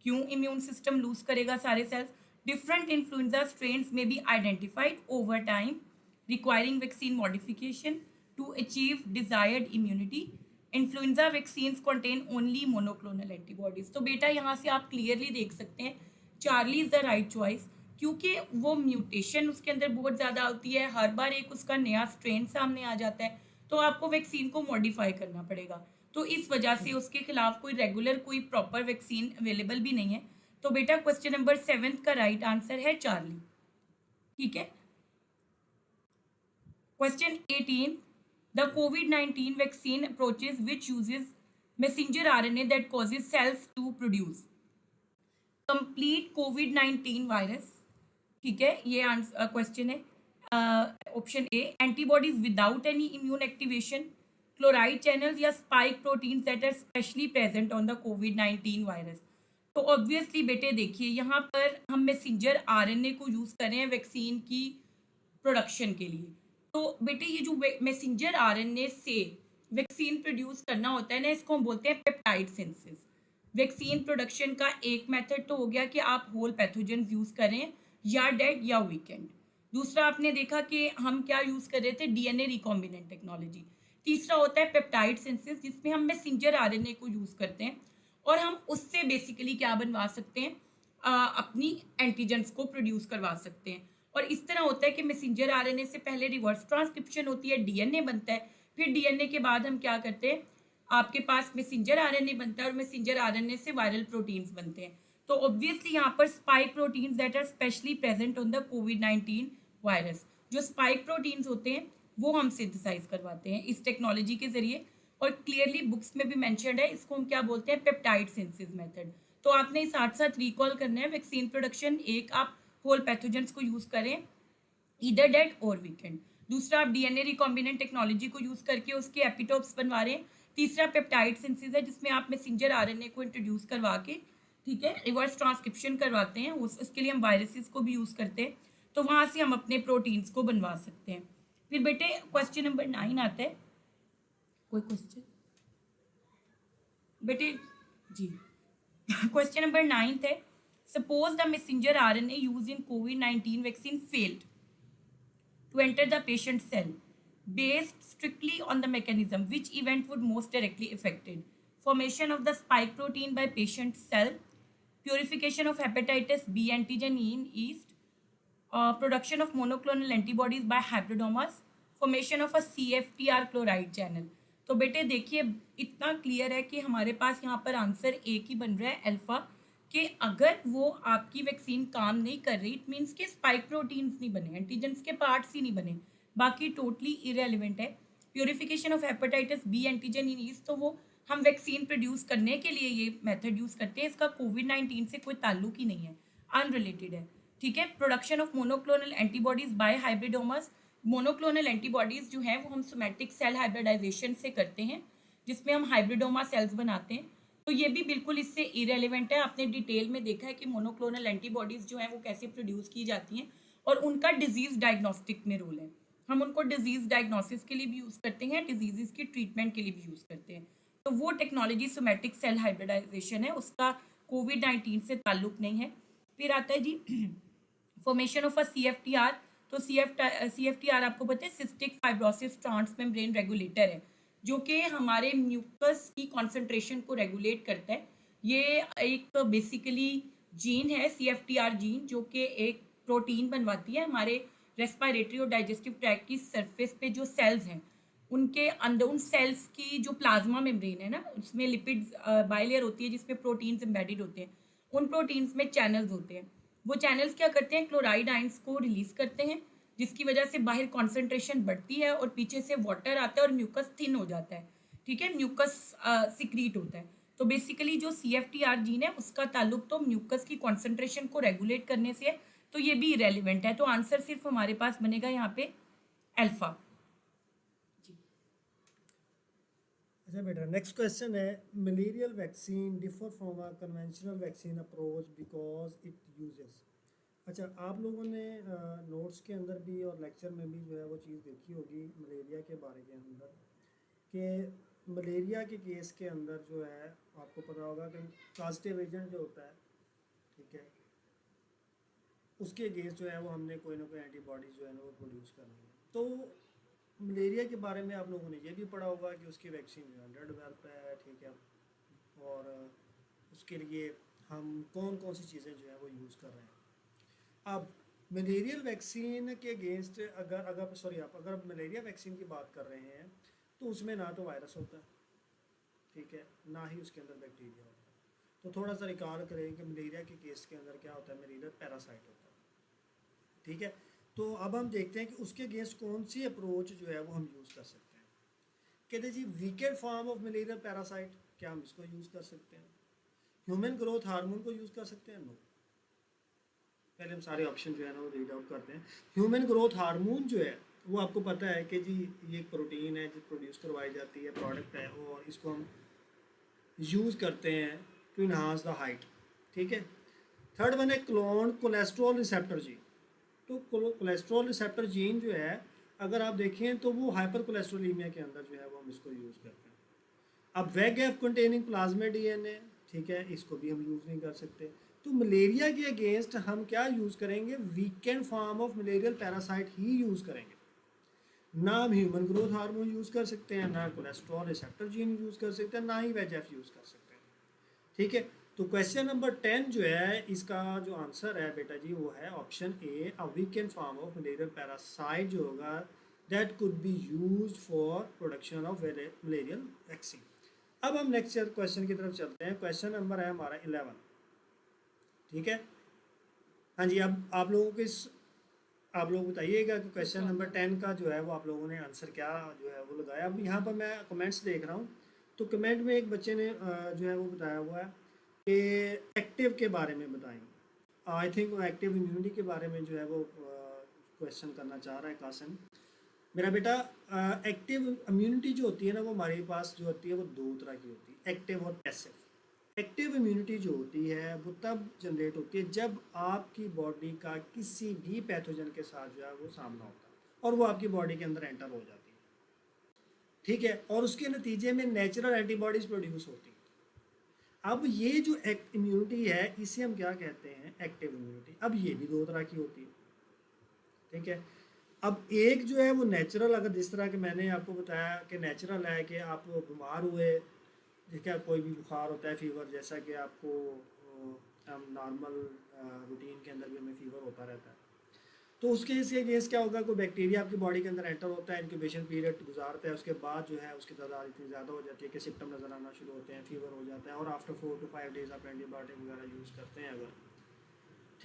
क्यों इम्यून सिस्टम लूज करेगा सारे सेल्स? डिफरेंट इन्फ्लुएंजा स्ट्रेन्स में be identified over time requiring vaccine modification to achieve desired immunity. Influenza vaccines contain only monoclonal antibodies. तो बेटा यहाँ से आप clearly देख सकते हैं Charlie is the right choice, क्योंकि वो म्यूटेशन उसके अंदर बहुत ज़्यादा होती है, हर बार एक उसका नया स्ट्रेन सामने आ जाता है, तो आपको वैक्सीन को मॉडिफाई करना पड़ेगा। तो इस वजह से उसके खिलाफ कोई रेगुलर कोई प्रॉपर वैक्सीन अवेलेबल भी नहीं है। तो बेटा क्वेश्चन नंबर 7 का राइट आंसर है चार्ली। ठीक है, question 18, the COVID-19 vaccine approaches which uses messenger RNA that causes cells to produce complete COVID-19 virus। ठीक है, ये आंसर क्वेश्चन है। Option A, antibodies without any immune activation, chloride channels या spike proteins that are specially present on the COVID-19 virus. तो obviously बेटे देखिए यहाँ पर हम मैसेंजर आरएनए को यूज़ कर रहे हैं वैक्सीन की प्रोडक्शन के लिए। तो बेटे ये जो मैसेंजर आरएनए से वैक्सीन प्रोड्यूस करना होता है ना, इसको हम बोलते हैं पेप्टाइड सिंथेसिस। वैक्सीन प्रोडक्शन का एक मेथड तो हो गया कि आप होल पैथोजेंस यूज़ करें या डेड या वीकेंड। दूसरा आपने देखा कि हम क्या यूज़ कर रहे थे, डीएनए रिकॉम्बिनेंट टेक्नोलॉजी। तीसरा होता है पेप्टाइड सिंथेसिस जिसमें हम मैसेंजर आरएनए को यूज़ करते हैं और हम उससे बेसिकली क्या बनवा सकते हैं, अपनी एंटीजेंस को प्रोड्यूस करवा सकते हैं। और इस तरह होता है कि मैसेंजर आरएनए से पहले रिवर्स ट्रांसक्रिप्शन होती है, डीएनए बनता है, फिर डीएनए के बाद हम क्या करते हैं, आपके पास मैसेंजर आरएनए बनता है और मैसेंजर आरएनए से वायरल प्रोटीन्स बनते हैं। तो ऑब्वियसली यहाँ पर spike proteins that are specially present on the COVID-19 virus, जो स्पाइक प्रोटीन्स होते हैं वो हम सिंथेसाइज करवाते हैं इस टेक्नोलॉजी के जरिए। और क्लियरली बुक्स में भी मेंशन्ड है, इसको हम क्या बोलते हैं, पेप्टाइड सिंथेसिस मेथड। तो आपने साथ साथ रिकॉल करना है वैक्सीन प्रोडक्शन, एक आप होल पैथोजेंस को यूज़ करें इधर डेड और वीकेंड, दूसरा आप डीएनए रिकॉम्बिनेंट टेक्नोलॉजी को यूज़ करके उसके एपिटोप्स बनवा रहे हैं, तीसरा पेप्टाइड सिंथेसिस है जिसमें आप मैसेंजर आरएनए को इंट्रोड्यूस करवा के, ठीक है, रिवर्स ट्रांसक्रिप्शन करवाते हैं, उसके लिए हम वायरसेस को भी यूज़ करते हैं, तो वहाँ से हम अपने प्रोटीन्स को बनवा सकते हैं। फिर बेटे क्वेश्चन नंबर 9 आता है, कोई क्वेश्चन बेटे जी? क्वेश्चन नंबर 9 है, suppose the messenger RNA used in COVID-19 vaccine failed to enter the patient cell based strictly on the mechanism, which event would most directly affected? Formation of the spike protein by patient cell, purification of hepatitis B antigen in yeast, production of monoclonal antibodies by hybridomas, formation of a CFTR chloride channel। तो बेटे देखिए इतना clear है कि हमारे पास यहाँ पर answer एक ही बन रहा है अल्फा, कि अगर वो आपकी वैक्सीन काम नहीं कर रही, इट मीन्स के स्पाइक प्रोटीन्स नहीं बने, एंटीजेंस के पार्ट्स ही नहीं बने, बाकी टोटली इरेलीवेंट है। Purification of hepatitis B antigen in yeast, तो वो हम वैक्सीन प्रोड्यूस करने के लिए ये मेथड यूज़ करते हैं। इसका कोविड-19 से कोई ताल्लुक ही नहीं है, अनरिलेटेड है। ठीक है। Production of monoclonal antibodies by hybridomas, monoclonal antibodies जो हैं वो हम सोमैटिक सेल हाइब्रिडाइजेशन से करते हैं, जिसमें हम हाइब्रिडोमा सेल्स बनाते हैं। तो ये भी बिल्कुल इससे इरेलीवेंट है। आपने डिटेल में देखा है कि मोनोक्लोनल एंटीबॉडीज़ जो हैं वो कैसे प्रोड्यूस की जाती हैं और उनका डिजीज़ डायग्नोस्टिक में रोल है। हम उनको डिजीज़ डायग्नोसिस के लिए भी यूज़ करते हैं, डिजीज़ की ट्रीटमेंट के लिए भी यूज़ करते हैं। तो वो टेक्नोलॉजी सोमैटिक सेल हाइब्रिडाइजेशन है, उसका कोविड-19 से ताल्लुक नहीं है। फिर आता है जी फॉर्मेशन ऑफ अ CFTR। तो CFTR आपको पता है सिस्टिक फाइब्रोसिस ट्रांसमेम्ब्रेन रेगुलेटर है, जो कि हमारे म्यूकस की कॉन्सेंट्रेशन को रेगुलेट करता है। ये एक बेसिकली जीन है CFTR जीन, जो कि एक प्रोटीन बनवाती है हमारे रेस्पिरेटरी और डाइजेस्टिव ट्रैक्ट की सरफेस पे जो सेल्स हैं उनके अंदर, उन सेल्स की जो प्लाज्मा मेम्ब्रेन है ना, उसमें लिपिड्स बाइलेयर होती है जिसमें प्रोटीन्स एम्बेडेड होते हैं। उन प्रोटीन्स में चैनल्स होते हैं। वो चैनल्स क्या करते हैं, क्लोराइड आइंस को रिलीज करते हैं, जिसकी वजह से बाहर कॉन्सेंट्रेशन बढ़ती है और पीछे से वाटर आता है और म्यूकस थिन हो जाता है। ठीक है, म्यूकस सिक्रीट होता है। तो बेसिकली जो CFTR जीन है उसका ताल्लुक तो म्यूकस की कॉन्सेंट्रेशन को रेगुलेट करने से है, तो ये भी इरेलीवेंट है। तो आंसर सिर्फ हमारे पास बनेगा यहाँ पे अल्फा। अच्छा बेटा, नेक्स्ट क्वेश्चन है, malarial vaccine differ from a conventional vaccine approach because it uses. अच्छा, आप लोगों ने नोट्स के अंदर भी और लेक्चर में भी जो है वो चीज़ देखी होगी मलेरिया के बारे के अंदर, कि मलेरिया के केस के अंदर जो है आपको पता होगा कि कास्टिव एजेंट जो होता है, ठीक है, उसके अगेंस्ट जो है वो हमने कोई ना कोई एंटीबॉडीज़ जो है ना वो प्रोड्यूस करनी है। तो मलेरिया के बारे में आप लोगों ने ये भी पढ़ा होगा कि उसकी वैक्सीन जो है अंडर डेवलप है, ठीक है, और उसके लिए हम कौन कौन सी चीज़ें जो है वो यूज़ कर रहे हैं। अब मलेरियल वैक्सीन के अगेंस्ट अगर अगर सॉरी आप अगर मलेरिया वैक्सीन की बात कर रहे हैं तो उसमें ना तो वायरस होता है, ठीक है, ना ही उसके अंदर बैक्टीरिया होता है। तो थोड़ा सा रिकॉल करें कि मलेरिया के केस के अंदर क्या होता है, मलेरिया पैरासाइट होता है, ठीक है। तो अब हम देखते हैं कि उसके अगेंस्ट कौन सी अप्रोच जो है वो हम यूज़ कर सकते हैं। कहते हैं जी weakened form of malaria parasite, क्या हम इसको यूज़ कर सकते हैं? ह्यूमन ग्रोथ हार्मोन को यूज़ कर सकते हैं? नो। पहले हम सारे ऑप्शन जो है ना वो रीड आउट करते हैं। ह्यूमन ग्रोथ हार्मोन जो है वो आपको पता है कि जी ये एक प्रोटीन है जो प्रोड्यूस करवाई जाती है, प्रोडक्ट है, और इसको हम यूज़ करते हैं टू इन्हांस द हाइट, ठीक है। थर्ड वन है क्लोन कोलेस्ट्रॉल रिसेप्टर जीन। तो कोलेस्ट्रॉल रिसेप्टर जीन जो है अगर आप देखें तो वो हाइपर कोलेस्ट्रोलीमिया के अंदर जो है वो हम इसको यूज़ करते हैं। अब वेगएफ कंटेनिंग प्लाज्मा DNA, ठीक है, इसको भी हम यूज़ नहीं कर सकते। तो मलेरिया के अगेंस्ट हम क्या यूज़ करेंगे, weekend form of malarial parasite he use करेंगे। ना हम ह्यूमन ग्रोथ हार्मोन यूज़ कर सकते हैं, ना कोलेस्ट्रॉल रिसेप्टर जीन यूज़ कर सकते हैं, ना ही VEGF यूज़ कर सकते हैं, ठीक है। तो क्वेश्चन नंबर 10 जो है इसका जो आंसर है बेटा जी वो है option A, a weekend form of malarial parasite जो होगा that could be used for production of malarial vaccine. अब हम नेक्स्ट क्वेश्चन की तरफ चलते हैं। क्वेश्चन नंबर है हमारा 11, ठीक है। हाँ जी, अब आप लोग बताइएगा कि क्वेश्चन नंबर 10 का जो है वो आप लोगों ने आंसर क्या जो है वो लगाया। अब यहाँ पर मैं कमेंट्स देख रहा हूँ, तो कमेंट में एक बच्चे ने जो है वो बताया हुआ है कि एक्टिव के बारे में बताएं। आई थिंक वो एक्टिव इम्यूनिटी के बारे में जो है वो क्वेश्चन करना चाह रहा है कासिम। मेरा बेटा, एक्टिव इम्यूनिटी जो होती है ना वो हमारे पास जो होती है वो दो तरह की होती है, एक्टिव और पैसिव। एक्टिव इम्यूनिटी जो होती है वो तब जनरेट होती है जब आपकी बॉडी का किसी भी पैथोजन के साथ जो है वो सामना होता है और वो आपकी बॉडी के अंदर एंटर हो जाती है, ठीक है, और उसके नतीजे में नेचुरल एंटीबॉडीज़ प्रोड्यूस होती हैं। अब ये जो इम्यूनिटी है इसे हम क्या कहते हैं, एक्टिव इम्यूनिटी। अब ये भी दो तरह की होती है, ठीक है। अब एक जो है वो नेचुरल, अगर जिस तरह के मैंने आपको बताया कि नेचुरल है कि आप बीमार हुए, ठीक है, कोई भी बुखार होता है, फीवर, जैसा कि आपको हम नॉर्मल रूटीन के अंदर भी हमें फीवर होता रहता है, तो उसके इसके अगेंस्ट क्या होगा, कोई बैक्टीरिया आपकी बॉडी के अंदर एंटर होता है, इंक्यूबेशन पीरियड गुजारता है, उसके बाद जो है उसकी तादाद इतनी ज़्यादा हो जाती है कि सिम्टम नज़र आना शुरू होते हैं, फीवर हो जाता है, और आफ्टर 4 to 5 days आप एंटीबायोटिक वगैरह यूज़ करते हैं अगर,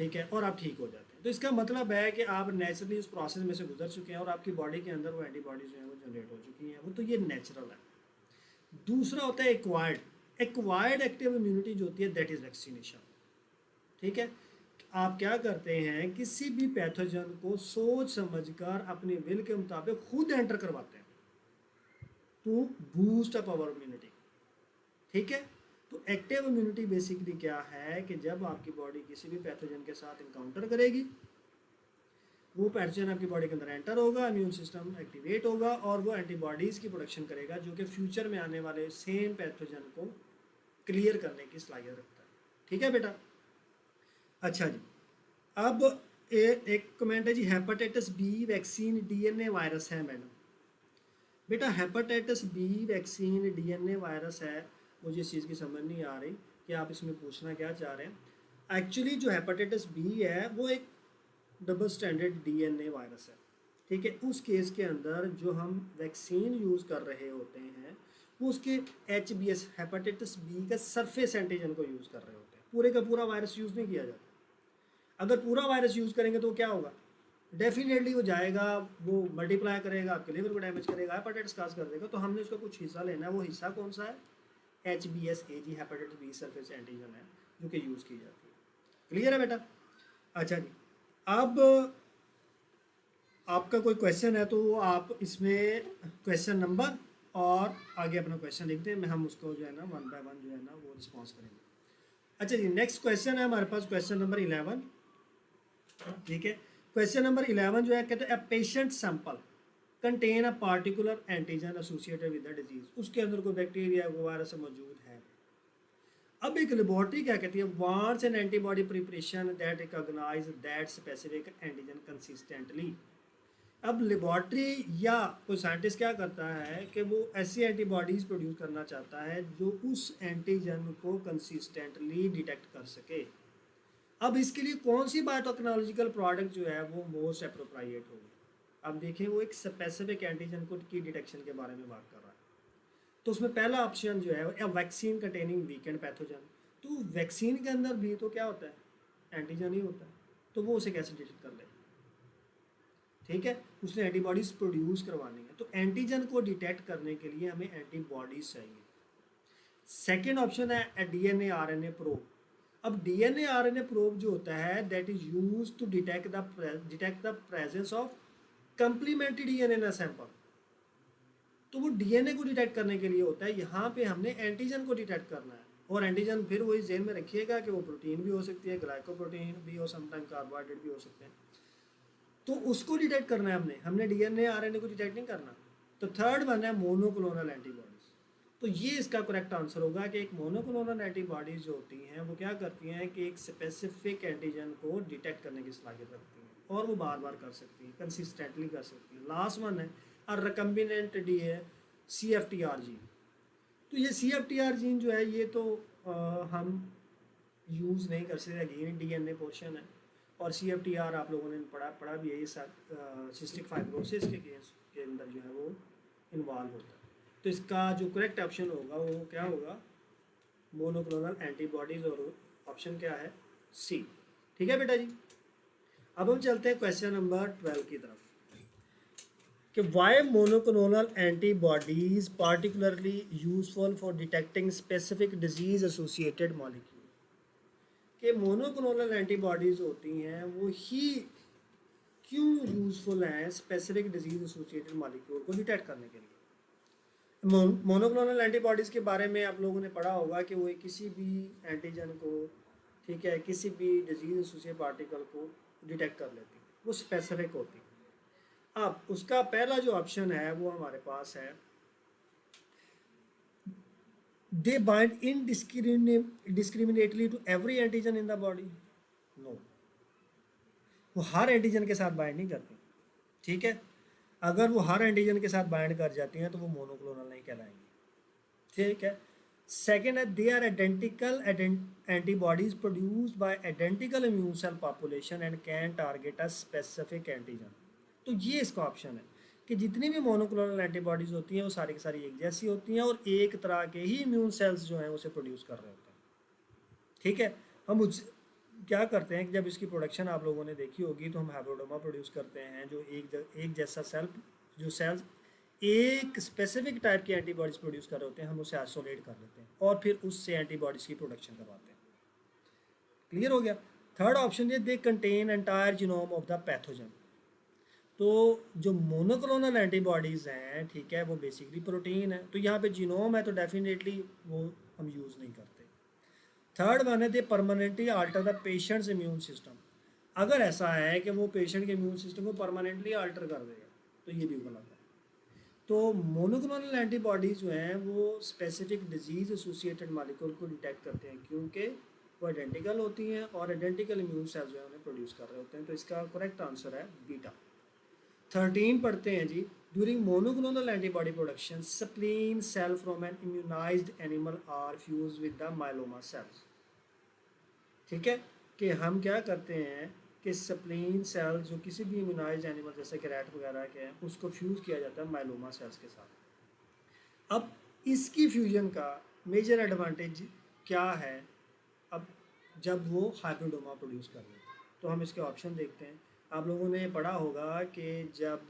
ठीक है, और आप ठीक हो जाते हैं। तो इसका मतलब है कि आप नेचुरली उस प्रोसेस में से गुजर चुके हैं और आपकी बॉडी के अंदर वो एंटीबॉडीज जो हैं वो जनरेट हो चुकी हैं, वो तो ये नेचुरल है। दूसरा होता है एक्वायर्ड। एक्वायर्ड एक्टिव इम्यूनिटी जो होती है दैट इज़ वैक्सीनेशन। ठीक है, आप क्या करते हैं, किसी भी पैथोजन को सोच समझकर अपने विल के मुताबिक खुद एंटर करवाते हैं to boost up our immunity. ठीक है, तो एक्टिव इम्यूनिटी बेसिकली क्या है कि जब आपकी बॉडी किसी भी पैथोजन के साथ इनकाउंटर करेगी, वो पैथोजन आपकी बॉडी के अंदर एंटर होगा, इम्यून सिस्टम एक्टिवेट होगा और वो एंटीबॉडीज़ की प्रोडक्शन करेगा जो कि फ्यूचर में आने वाले सेम पैथोजन को क्लियर करने की सलाहियत रखता है। ठीक है बेटा। अच्छा जी, अब एक कमेंट है जी, hepatitis B vaccine DNA virus है मैडम। बेटा hepatitis B vaccine DNA virus है, मुझे इस चीज़ की समझ नहीं आ रही कि आप इसमें पूछना क्या चाह रहे हैं। एक्चुअली जो हेपेटाइटिस बी है वो एक डबल स्टैंडर्ड डीएनए वायरस है। ठीक है, उस केस के अंदर जो हम वैक्सीन यूज़ कर रहे होते हैं वो उसके HBS हेपेटाइटिस बी का सरफेस एंटीजन को यूज़ कर रहे होते हैं, पूरे का पूरा वायरस यूज़ नहीं किया जाता। अगर पूरा वायरस यूज़ करेंगे तो क्या होगा, डेफिनेटली वो जाएगा, वो मल्टीप्लाई करेगा, आपके लिवर को डैमेज करेगा, हेपेटाइटिस काज कर देगा। तो हमने उसका कुछ हिस्सा लेना है, वो हिस्सा कौन सा है, HBsAg hepatitis B surface antigen है जो कि यूज़ की जाती है। क्लियर है बेटा। अच्छा जी, अब आपका कोई क्वेश्चन है तो आप इसमें क्वेश्चन नंबर और आगे अपना क्वेश्चन लिख दें, मैं हम उसको जो है ना 1 बाय 1 जो है ना वो रिस्पॉन्स करेंगे। अच्छा जी, नेक्स्ट क्वेश्चन है हमारे पास क्वेश्चन नंबर 11। ठीक है, क्वेश्चन नंबर 11 जो है कहते हैं patient sample contain a particular antigen associated with the disease. उसके अंदर कोई बैक्टीरिया कोई वायरस मौजूद है। अब एक लेबोरेटरी क्या कहती है, wants an antibody preparation that recognize that specific antigen consistently. अब लेबॉर्ट्री या कोई साइंटिस्ट क्या करता है कि वो ऐसी एंटीबॉडीज़ प्रोड्यूस करना चाहता है जो उस एंटीजन को कंसिस्टेंटली डिटेक्ट कर सके। अब इसके लिए कौन सी बायोटेक्नोलॉजिकल प्रोडक्ट जो है वो मोस्ट अप्रोप्रिएट होगी। अब देखें, वो एक स्पेसिफिक एंटीजन को की डिटेक्शन के बारे में बात कर रहा है। तो उसमें पहला ऑप्शन जो है वैक्सीन कंटेनिंग वीकेंड पैथोजन। तो वैक्सीन के अंदर भी तो क्या होता है, एंटीजन ही होता है, तो वो उसे कैसे डिटेक्ट कर लेगा। ठीक है, उसने एंटीबॉडीज़ प्रोड्यूस करवानी है, तो एंटीजन को डिटेक्ट करने के लिए हमें एंटीबॉडीज़ चाहिए। सेकेंड ऑप्शन है DNA RNA प्रोब। अब DNA RNA प्रोब जो होता है that is use to detect the presence of complementary DNA in a sample. तो वो DNA को डिटेक्ट करने के लिए होता है, यहाँ पे हमने एंटीजन को डिटेक्ट करना है। और एंटीजन फिर वही जेन में रखिएगा कि वो प्रोटीन भी हो सकती है, ग्लाइकोप्रोटीन भी हो, समटाइम कार्बोहाइड्रेट भी हो सकते हैं। तो उसको डिटेक्ट करना है हमने DNA RNA को डिटेक्ट नहीं करना। तो थर्ड वन है मोनोक्लोनल एंटीबॉडीज। तो ये इसका करेक्ट आंसर होगा कि एक मोनोक्लोनल एंटीबॉडीज जो होती हैं वो क्या करती हैं कि एक स्पेसिफिक एंटीजन को डिटेक्ट करने की सलाहियत रखती हैं और वो बार बार कर सकती हैं, कंसिस्टेंटली कर सकती हैं। लास्ट वन है और रिकम्बिनेंट डी है CFTR जीन। तो ये CFTR जीन जो है ये तो हम यूज़ नहीं कर सकते, अगेन DNA पोर्शन है। और CFTR आप लोगों ने पढ़ा भी है, ये सिस्टिक फाइब्रोसिस के केस के अंदर जो है वो इन्वॉल्व होता है। तो इसका जो करेक्ट ऑप्शन होगा वो क्या होगा, मोनोक्लोनल एंटीबॉडीज़, और ऑप्शन क्या है C। ठीक है बेटा जी। अब हम चलते हैं क्वेश्चन नंबर 12 की तरफ कि why monoclonal antibodies particularly useful for detecting specific disease associated molecule. कि मोनोक्लोनल एंटीबॉडीज़ होती हैं वो ही क्यों यूज़फुल हैं स्पेसिफिक डिजीज एसोसिएटेड मॉलिक्यूल को डिटेक्ट करने के लिए। मोनोक्लोनल एंटीबॉडीज़ के बारे में आप लोगों ने पढ़ा होगा कि वो किसी भी एंटीजन को, ठीक है, किसी भी डिजीज एसोसिएटेड पार्टिकल को डिटेक्ट कर लेती है, वो स्पेसिफिक होती है। अब उसका पहला जो ऑप्शन है वो हमारे पास है, they bind indiscriminately to every antigen in the body। no, वो हर एंटीजन के साथ बाइंड नहीं करती। ठीक है, अगर वो हर एंटीजन के साथ बाइंड कर जाती हैं तो वो मोनोक्लोनल नहीं कहलाएंगी। ठीक है, सेकेंड है they are identical antibodies produced by identical immune cell population and can target a specific antigen. तो ये इसका ऑप्शन है कि जितनी भी मोनोक्लोनल एंटीबॉडीज़ होती हैं वो सारी की सारी एक जैसी होती हैं और एक तरह के ही इम्यून सेल्स जो हैं उसे प्रोड्यूस कर रहे होते हैं। ठीक है, हम क्या करते हैं कि जब इसकी प्रोडक्शन आप लोगों ने देखी होगी तो हम हाइब्रिडोमा प्रोड्यूस करते हैं जो एक जैसा सेल, जो सेल्स एक स्पेसिफिक टाइप की एंटीबॉडीज़ प्रोड्यूस कर रहे होते हैं, हम उसे आइसोलेट कर लेते हैं और फिर उससे एंटीबॉडीज़ की प्रोडक्शन करवाते हैं। क्लियर हो गया। थर्ड ऑप्शन ये they contain entire genome of the pathogen. तो जो मोनोक्लोनल एंटीबॉडीज़ हैं, ठीक है, वो बेसिकली प्रोटीन है, तो यहाँ पे जीनोम है तो डेफिनेटली वो हम यूज़ नहीं करते। थर्ड वन है they permanently alter the patient's immune system. अगर ऐसा है कि वो पेशेंट के इम्यून सिस्टम को परमानेंटली आल्टर कर देगा तो ये भी गलत है। तो मोनोक्लोनल एंटीबॉडीज़ जो हैं वो स्पेसिफिक डिजीज़ एसोसिएटेड मालिक्यूल को डिटेक्ट करते हैं क्योंकि वो आइडेंटिकल होती हैं और आइडेंटिकल इम्यून सेल्स जो है उन्हें प्रोड्यूस कर रहे होते हैं। तो इसका करेक्ट आंसर है बीटा। 13 पढ़ते हैं जी। During monoclonal antibody production spleen cell from an immunized animal are fuse with the myeloma cells. ठीक है, कि हम क्या करते हैं कि स्प्लीन सेल जो किसी भी इम्यूनाइज्ड एनिमल जैसे कि रैट वगैरह के हैं उसको फ्यूज़ किया जाता है माइलोमा सेल्स के साथ। अब इसकी फ्यूजन का मेजर एडवांटेज क्या है, अब जब वो हाइब्रिडोमा प्रोड्यूस कर रहे हैं तो हम इसके ऑप्शन देखते हैं। आप लोगों ने पढ़ा होगा कि जब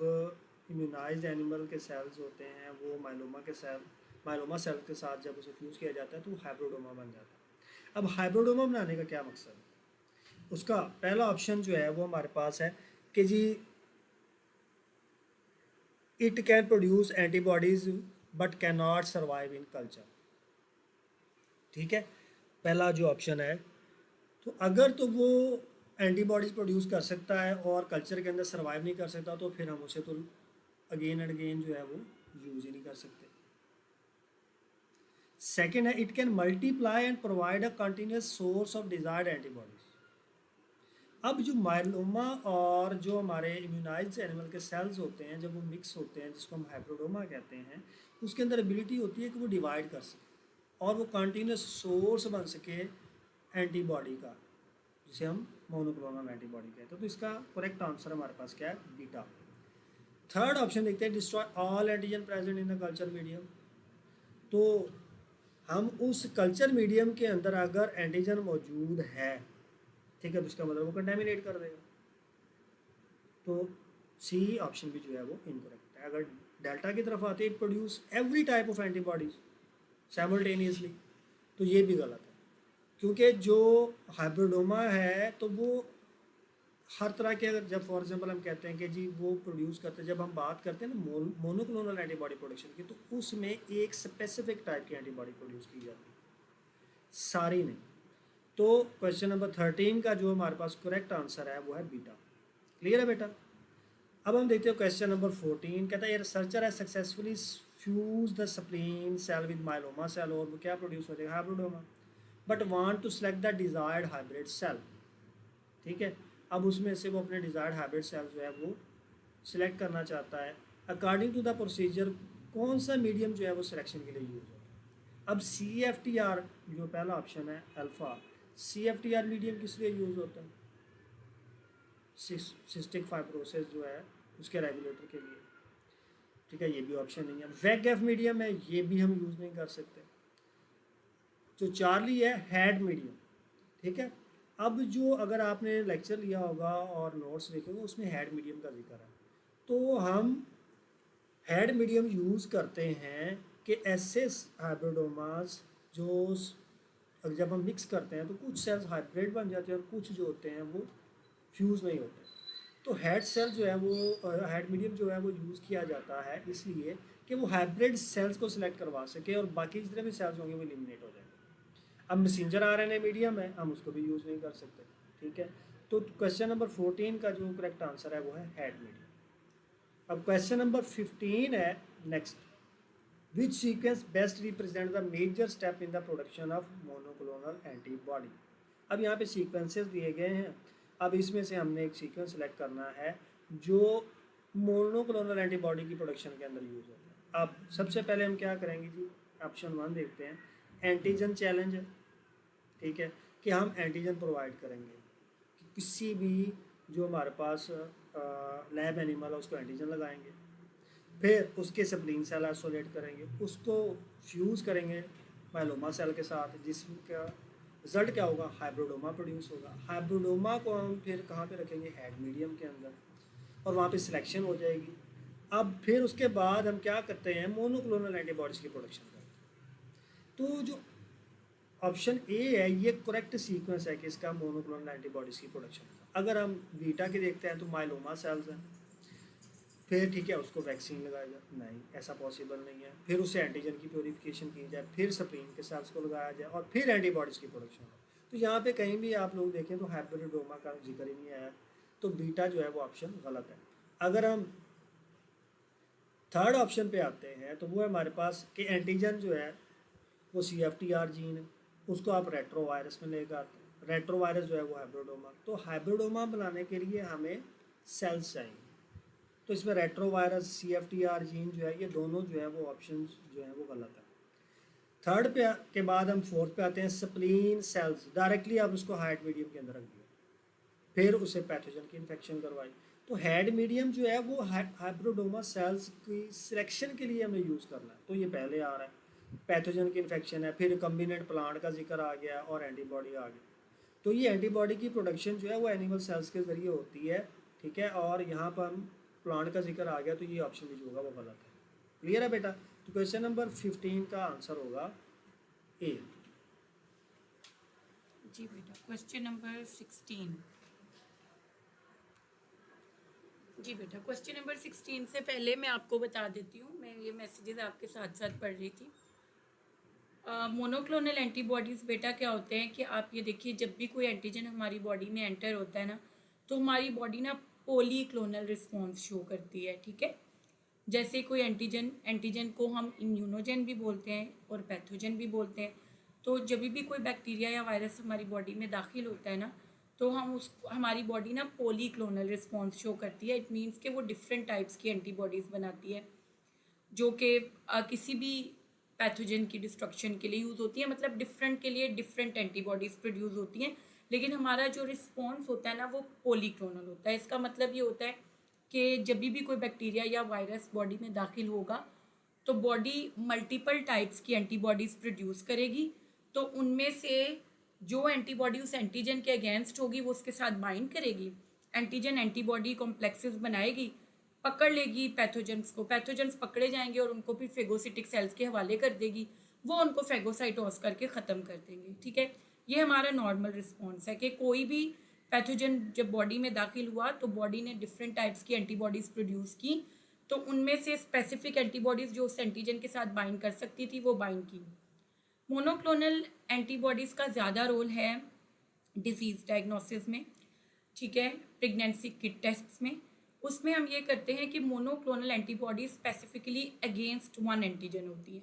इम्यूनाइज्ड एनिमल के सेल्स होते हैं वो माइलोमा सेल के साथ जब उसे फ्यूज़ किया जाता है तो हाइब्रिडोमा बन जाता है। अब हाइब्रिडोमा बनाने का क्या मकसद है, उसका पहला ऑप्शन जो है वो हमारे पास है कि जी it can produce antibodies but can not survive in culture. ठीक है, पहला जो ऑप्शन है, तो अगर तो वो एंटीबॉडीज़ प्रोड्यूस कर सकता है और कल्चर के अंदर सर्वाइव नहीं कर सकता तो फिर हम उसे तो अगेन एंड अगेन जो है वो यूज़ ही नहीं कर सकते। सेकेंड है it can multiply and provide a continuous source of desired antibodies. अब जो माइलोमा और जो हमारे इम्यूनाइज्ड एनिमल के सेल्स होते हैं जब वो मिक्स होते हैं जिसको हम हाइब्रिडोमा कहते हैं, उसके अंदर एबिलिटी होती है कि वो डिवाइड कर सके और वो कंटिन्यूस सोर्स बन सके एंटीबॉडी का, जिसे हम मोनोक्लोनल एंटीबॉडी कहते हैं। तो इसका करेक्ट आंसर हमारे पास क्या है, बीटा। थर्ड ऑप्शन देखते हैं destroy all antigen present in the culture medium. तो हम उस कल्चर मीडियम के अंदर अगर एंटीजन मौजूद है, ठीक है, तो इसका मतलब वो कंटेमिनेट कर देगा। तो सी ऑप्शन भी जो है वो इनकरेक्ट है। अगर डेल्टा की तरफ आते हैं produce every type of antibodies simultaneously, तो ये भी गलत है क्योंकि जो हाइब्रिडोमा है तो वो हर तरह के, अगर जब फॉर एग्जांपल हम कहते हैं कि जी वो प्रोड्यूस करते हैं, जब हम बात करते हैं ना मोनोक्लोनल एंटीबॉडी प्रोडक्शन की, तो उसमें एक स्पेसिफिक टाइप की एंटीबॉडी प्रोड्यूस की जाती है, सारी नहीं। तो क्वेश्चन नंबर 13 का जो हमारे पास करेक्ट आंसर है वो है बीटा। क्लियर है बेटा। अब हम देखते हैं क्वेश्चन नंबर 14। कहता है रिसर्चर है successfully fuse the spleen cell with myeloma cell, और वो क्या प्रोड्यूस हो जाएगा, hybridoma, but want to select the desired hybrid cell. ठीक है, अब उसमें से वो अपने डिजायर्ड हाइब्रिड सेल जो है वो सिलेक्ट करना चाहता है। अकॉर्डिंग टू द प्रोसीजर कौन सा मीडियम जो है वो सिलेक्शन के लिए यूज होता है। अब CFTR जो पहला ऑप्शन है अल्फ़ा, CFTR मीडियम किस लिए यूज़ होता है, सिस्टिक फाइब्रोसिस जो है उसके रेगुलेटर के लिए। ठीक है, ये भी ऑप्शन नहीं है। वेगएफ मीडियम है, ये भी हम यूज़ नहीं कर सकते। जो चार्ली है हेड मीडियम। ठीक है, अब जो अगर आपने लेक्चर लिया होगा और नोट्स देखे होंगे उसमें हेड मीडियम का जिक्र है, तो हम हेड मीडियम यूज़ करते हैं कि ऐसे हाइब्रिडोमास जो जब हम मिक्स करते हैं तो कुछ सेल्स हाइब्रिड बन जाते हैं और कुछ जो होते हैं वो फ्यूज़ नहीं होते। तो हेड सेल जो है वो हेड मीडियम जो है वो यूज़ किया जाता है इसलिए कि वो हाइब्रिड सेल्स को सिलेक्ट करवा सके और बाकी जितने भी सेल्स होंगे वो एलिमिनेट हो जाएंगे। अब मैसेंजर RNA मीडियम है, हम उसको भी यूज़ नहीं कर सकते। ठीक है, तो क्वेश्चन नंबर 14 का जो करेक्ट आंसर है वो है हेड मीडियम। अब क्वेश्चन नंबर 15 है next, which sequence best represent the major step in the production of monoclonal antibody. अब यहाँ पे सीक्वेंसेस दिए गए हैं, अब इसमें से हमने एक सीक्वेंस सेलेक्ट करना है जो मोनोक्लोनल एंटीबॉडी की प्रोडक्शन के अंदर यूज होता है। अब सबसे पहले हम क्या करेंगे जी, ऑप्शन 1 देखते हैं, एंटीजन चैलेंज है। ठीक है, कि हम एंटीजन प्रोवाइड करेंगे कि किसी भी जो हमारे पास लैब एनिमल है उसको एंटीजन लगाएंगे, फिर उसके स्प्लीन सेल आइसोलेट करेंगे, उसको फ्यूज़ करेंगे माइलोमा सेल के साथ जिसका रिजल्ट क्या होगा, हाइब्रिडोमा प्रोड्यूस होगा। हाइब्रिडोमा को हम फिर कहाँ पे रखेंगे, हेड मीडियम के अंदर, और वहाँ पे सिलेक्शन हो जाएगी। अब फिर उसके बाद हम क्या करते हैं, मोनोक्लोनल एंटीबॉडीज़ की प्रोडक्शन करते हैं। तो जो ऑप्शन ए है ये करेक्ट सीक्वेंस है कि इसका मोनोक्लोनल एंटीबॉडीज़ की प्रोडक्शन का। अगर हम बीटा के देखते हैं तो माइलोमा सेल्स हैं, फिर ठीक है उसको वैक्सीन लगाया जाए, नहीं ऐसा पॉसिबल नहीं है। फिर उसे एंटीजन की प्योरीफिकेशन की जाए, फिर स्प्रीन के सेल्स को लगाया जाए और फिर एंटीबॉडीज़ की प्रोडक्शन हो। तो यहाँ पे कहीं भी आप लोग देखें तो हाइब्रिडोमा का जिक्र ही नहीं आया, तो बीटा जो है वो ऑप्शन गलत है। अगर हम थर्ड ऑप्शन पे आते हैं तो वो है हमारे पास कि एंटीजन जो है वो CFTR जीन है, उसको आप रेट्रोवायरस में लेकर आते हैं। रेट्रोवायरस जो है वो हाइब्रिडोमा, तो हाइब्रिडोमा बनाने के लिए हमें सेल्स चाहिए। तो इसमें रेट्रोवायरस CFTR जीन जो है ये दोनों जो है वो ऑप्शन जो है वो गलत है। थर्ड पे के बाद हम फोर्थ पे आते हैं, स्प्लीन सेल्स। डायरेक्टली आप उसको हाइट मीडियम के अंदर रख दिया, फिर उसे पैथोजन की इन्फेक्शन करवाई। तो हेड मीडियम जो है वो हाइब्रिडोमा सेल्स की सिलेक्शन के लिए हमें यूज़ करना है, तो ये पहले आ रहा है। पैथोजन की इन्फेक्शन है, फिर रिकम्बिनेंट प्लांट का जिक्र आ गया और एंटीबॉडी आ गई। तो ये एंटीबॉडी की प्रोडक्शन जो है वो एनिमल सेल्स के ज़रिए होती है, ठीक है। और यहाँ पर हम प्लांट का जिक्र आ गया, तो ये ऑप्शन भी जो होगा वो गलत है। क्लियर है बेटा? तो क्वेश्चन नंबर 15 का आंसर होगा ए। जी बेटा, क्वेश्चन नंबर 16। जी बेटा, क्वेश्चन नंबर 16 से पहले मैं आपको बता देती हूँ, मैं ये मैसेजेस आपके साथ साथ पढ़ रही थी। मोनोक्लोनल एंटीबॉडीज़ बेटा क्या होते हैं कि आप ये देखिए, जब भी कोई एंटीजन हमारी बॉडी में एंटर होता है ना, तो हमारी बॉडी ना पॉलीक्लोनल रिस्पॉन्स शो करती है, ठीक है। जैसे कोई एंटीजन को हम इम्यूनोजन भी बोलते हैं और पैथोजन भी बोलते हैं। तो जब भी कोई बैक्टीरिया या वायरस हमारी बॉडी में दाखिल होता है ना, तो हमारी बॉडी ना पॉलीक्लोनल रिस्पॉन्स शो करती है। इट मीन्स कि वो डिफरेंट टाइप्स की एंटीबॉडीज़ बनाती है, जो कि किसी भी पैथोजन की डिस्ट्रक्शन के लिए यूज़ होती है। मतलब डिफरेंट के लिए डिफरेंट एंटीबॉडीज़ प्रोड्यूस होती हैं, लेकिन हमारा जो रिस्पॉन्स होता है ना वो पॉलीक्लोनल होता है। इसका मतलब ये होता है कि जब भी कोई बैक्टीरिया या वायरस बॉडी में दाखिल होगा तो बॉडी मल्टीपल टाइप्स की एंटीबॉडीज़ प्रोड्यूस करेगी। तो उनमें से जो एंटीबॉडी उस एंटीजन के अगेंस्ट होगी वो उसके साथ बाइंड करेगी, एंटीजन एंटीबॉडी कॉम्प्लेक्सेस बनाएगी, पकड़ लेगी पैथोजेंस को, पैथोजेंस पकड़े जाएंगे और उनको फिर फेगोसिटिक सेल्स के हवाले कर देगी, वो उनको फेगोसाइटोस करके ख़त्म कर देंगे, ठीक है। ये हमारा नॉर्मल रिस्पॉन्स है कि कोई भी पैथोजन जब बॉडी में दाखिल हुआ तो बॉडी ने डिफरेंट टाइप्स की एंटीबॉडीज़ प्रोड्यूस की, तो उनमें से स्पेसिफिक एंटीबॉडीज़ जो उस एंटीजन के साथ बाइंड कर सकती थी वो बाइंड की। मोनोक्लोनल एंटीबॉडीज़ का ज़्यादा रोल है डिजीज़ डायग्नोसिस में, ठीक है, प्रेगनेंसी किट टेस्ट्स में। उसमें हम ये करते हैं कि monoclonal antibody specifically against one antigen होती है,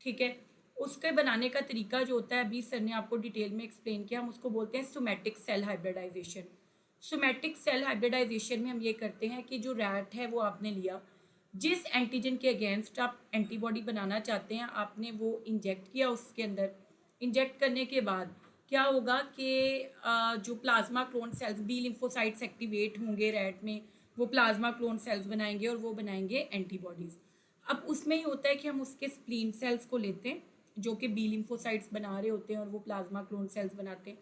ठीक है। उसके बनाने का तरीका जो होता है, अभी सर ने आपको डिटेल में एक्सप्लेन किया, हम उसको बोलते हैं somatic cell hybridization. Somatic cell hybridization में हम ये करते हैं कि जो रैट है वो आपने लिया, जिस एंटीजन के अगेंस्ट आप एंटीबॉडी बनाना चाहते हैं आपने वो इंजेक्ट किया उसके अंदर। इंजेक्ट करने के बाद क्या होगा कि जो plasma clone cells, B lymphocytes activate होंगे रैट में, वो प्लाज्मा क्लोन सेल्स बनाएंगे और वो बनाएंगे एंटीबॉडीज़। अब उसमें ही होता है कि हम उसके स्प्लीन सेल्स को लेते हैं जो कि बी लिम्फोसाइट्स बना रहे होते हैं और वो प्लाज्मा क्लोन सेल्स बनाते हैं।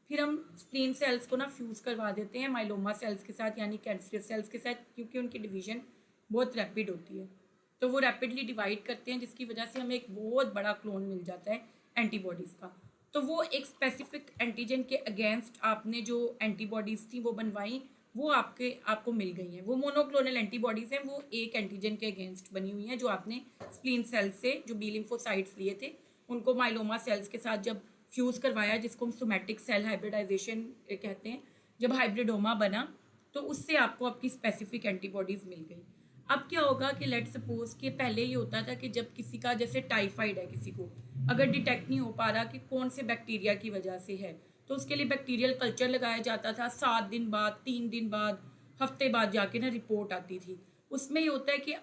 फिर हम स्प्लीन सेल्स को ना फ्यूज़ करवा देते हैं माइलोमा सेल्स के साथ, यानी कैंसरस सेल्स के साथ, क्योंकि उनकी डिवीजन बहुत रैपिड होती है। तो वो रैपिडली डिवाइड करते हैं, जिसकी वजह से हमें एक बहुत बड़ा क्लोन मिल जाता है एंटीबॉडीज़ का। तो वो एक स्पेसिफिक एंटीजन के अगेंस्ट आपने जो एंटीबॉडीज़ थी वो बनवाई, वो आपको मिल गई हैं। वो मोनोक्लोनल एंटीबॉडीज़ हैं, वो एक एंटीजन के अगेंस्ट बनी हुई हैं, जो आपने स्प्लीन सेल्स से, जो बी लिम्फोसाइट्स लिए थे, उनको माइलोमा सेल्स के साथ जब फ्यूज़ करवाया, जिसको हम सोमैटिक सेल हाइब्रिडाइजेशन कहते हैं, जब हाइब्रिडोमा बना तो उससे आपको आपकी स्पेसिफिक एंटीबॉडीज़ मिल गई। अब क्या होगा कि लेट सपोज कि पहले ये होता था कि जब किसी का, जैसे टाइफाइड है किसी को, अगर डिटेक्ट नहीं हो पा रहा कि कौन से बैक्टीरिया की वजह से है, तो उसके लिए बैक्टीरियल कल्चर लगाया जाता था। 7 दिन बाद, 3 दिन बाद, हफ्ते बाद जाके ना रिपोर्ट आती थी। उसमें ये होता है कि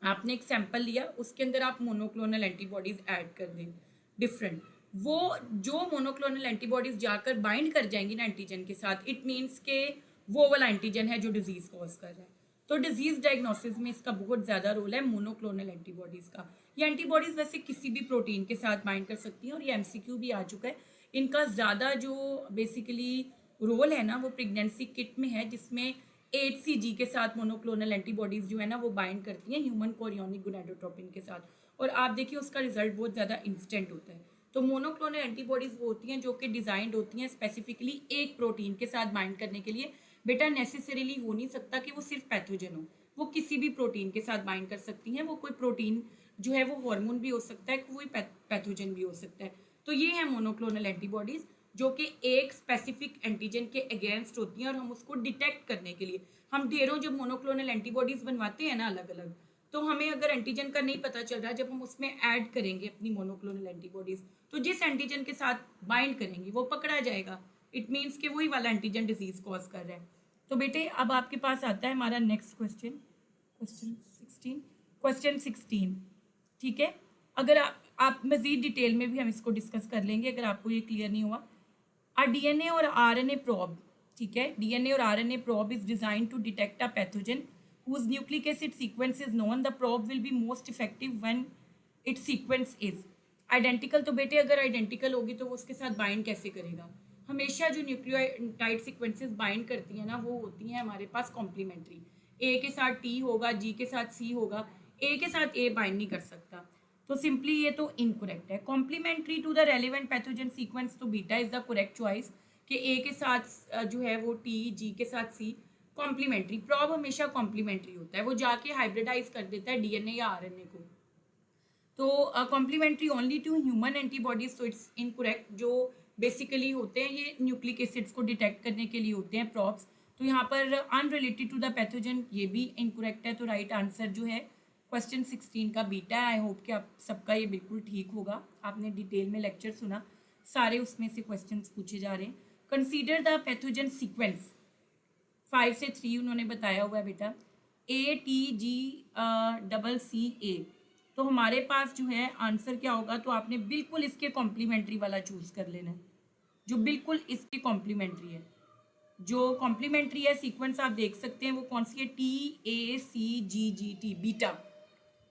आपने एक सैंपल लिया, उसके अंदर आप मोनोक्लोनल एंटीबॉडीज़ ऐड कर दें डिफरेंट, वो जो मोनोक्लोनल एंटीबॉडीज़ जाकर बाइंड कर जाएंगी ना एंटीजन के साथ, इट मीन्स के वो वाला एंटीजन है जो डिजीज़ कॉज कर रहा है। तो डिजीज़ डायग्नोसिस में इसका बहुत ज़्यादा रोल है मोनोक्लोनल एंटीबॉडीज़ का, ये एंटीबॉडीज़ वैसे किसी भी प्रोटीन के साथ बाइंड कर सकती हैं और ये एमसीक्यू भी आ चुका है। इनका ज़्यादा जो बेसिकली रोल है ना वो प्रेगनेंसी किट में है, जिसमें HCG के साथ मोनोक्लोनल एंटीबॉडीज़ जो है ना वो बाइंड करती हैं ह्यूमन कोरियोनिक गोनाडोट्रोपिन के साथ, और आप देखिए उसका रिजल्ट बहुत ज़्यादा इंस्टेंट होता है। तो मोनोक्लोनल एंटीबॉडीज़ वो होती हैं जो कि डिज़ाइंड होती हैं स्पेसिफिकली एक प्रोटीन के साथ बाइंड करने के लिए। बेटा नेसेसरीली हो नहीं सकता कि वो सिर्फ पैथोजन हो, वो किसी भी प्रोटीन के साथ बाइंड कर सकती हैं। वो कोई प्रोटीन जो है वो हार्मोन भी हो सकता है, कोई पैथोजन भी हो सकता है। तो ये है मोनोक्लोनल एंटीबॉडीज़ जो कि एक स्पेसिफिक एंटीजन के अगेंस्ट होती हैं, और हम उसको डिटेक्ट करने के लिए हम ढेरों जब मोनोक्लोनल एंटीबॉडीज़ बनवाते हैं ना अलग अलग, तो हमें अगर एंटीजन का नहीं पता चल रहा, जब हम उसमें ऐड करेंगे अपनी मोनोक्लोनल एंटीबॉडीज़, तो जिस एंटीजन के साथ बाइंड करेंगे वो पकड़ा जाएगा। इट मीन्स कि वही वाला एंटीजन डिजीज कॉज कर रहा है। तो बेटे अब आपके पास आता है हमारा नेक्स्ट क्वेश्चन, क्वेश्चन 16। ठीक है, अगर आप मज़ीद डिटेल में भी हम इसको डिस्कस कर लेंगे अगर आपको ये क्लियर नहीं हुआ। डीएनए और आरएनए प्रोब, ठीक है, डीएनए और RNA probe is designed to detect a pathogen whose nucleic acid sequence is known. The probe will be most effective when its sequence is identical. तो बेटे अगर आइडेंटिकल होगी तो वो उसके साथ बाइंड कैसे करेगा? हमेशा जो न्यूक्लियोटाइड सीक्वेंसेस बाइंड करती हैं ना वो होती हैं हमारे पास कॉम्प्लीमेंट्री। ए के साथ टी होगा, जी के साथ सी होगा, ए के साथ ए बाइंड नहीं कर सकता, तो सिंपली ये तो इनकरेक्ट है। Complementary to the relevant pathogen sequence, तो beta is the correct choice कि ए के साथ जो है वो टी, जी के साथ सी। कॉम्प्लीमेंट्री प्रॉब हमेशा कॉम्प्लीमेंट्री होता है, वो जाके हाइब्रिडाइज कर देता है डीएनए या आरएनए को। तो complementary only to human antibodies, तो इट्स इनकरेक्ट। जो बेसिकली होते हैं ये न्यूक्लिक एसिड्स को डिटेक्ट करने के लिए होते हैं प्रॉब्स, तो यहाँ पर अनरिलेटेड टू द पैथोजन ये भी इनकरेक्ट है। तो राइट आंसर जो है क्वेश्चन 16 का बीटा है। आई होप कि आप सबका ये बिल्कुल ठीक होगा, आपने डिटेल में लेक्चर सुना, सारे उसमें से क्वेश्चन पूछे जा रहे हैं। कंसीडर द पैथोजन सीक्वेंस 5 से 3 उन्होंने बताया हुआ है बेटा, ATGCA। तो हमारे पास जो है आंसर क्या होगा, तो आपने बिल्कुल इसके कॉम्प्लीमेंट्री वाला चूज कर लेना है, जो बिल्कुल इसके कॉम्प्लीमेंट्री है। जो कॉम्प्लीमेंट्री है सीक्वेंस आप देख सकते हैं वो कौन सी है, TACGGT बीटा,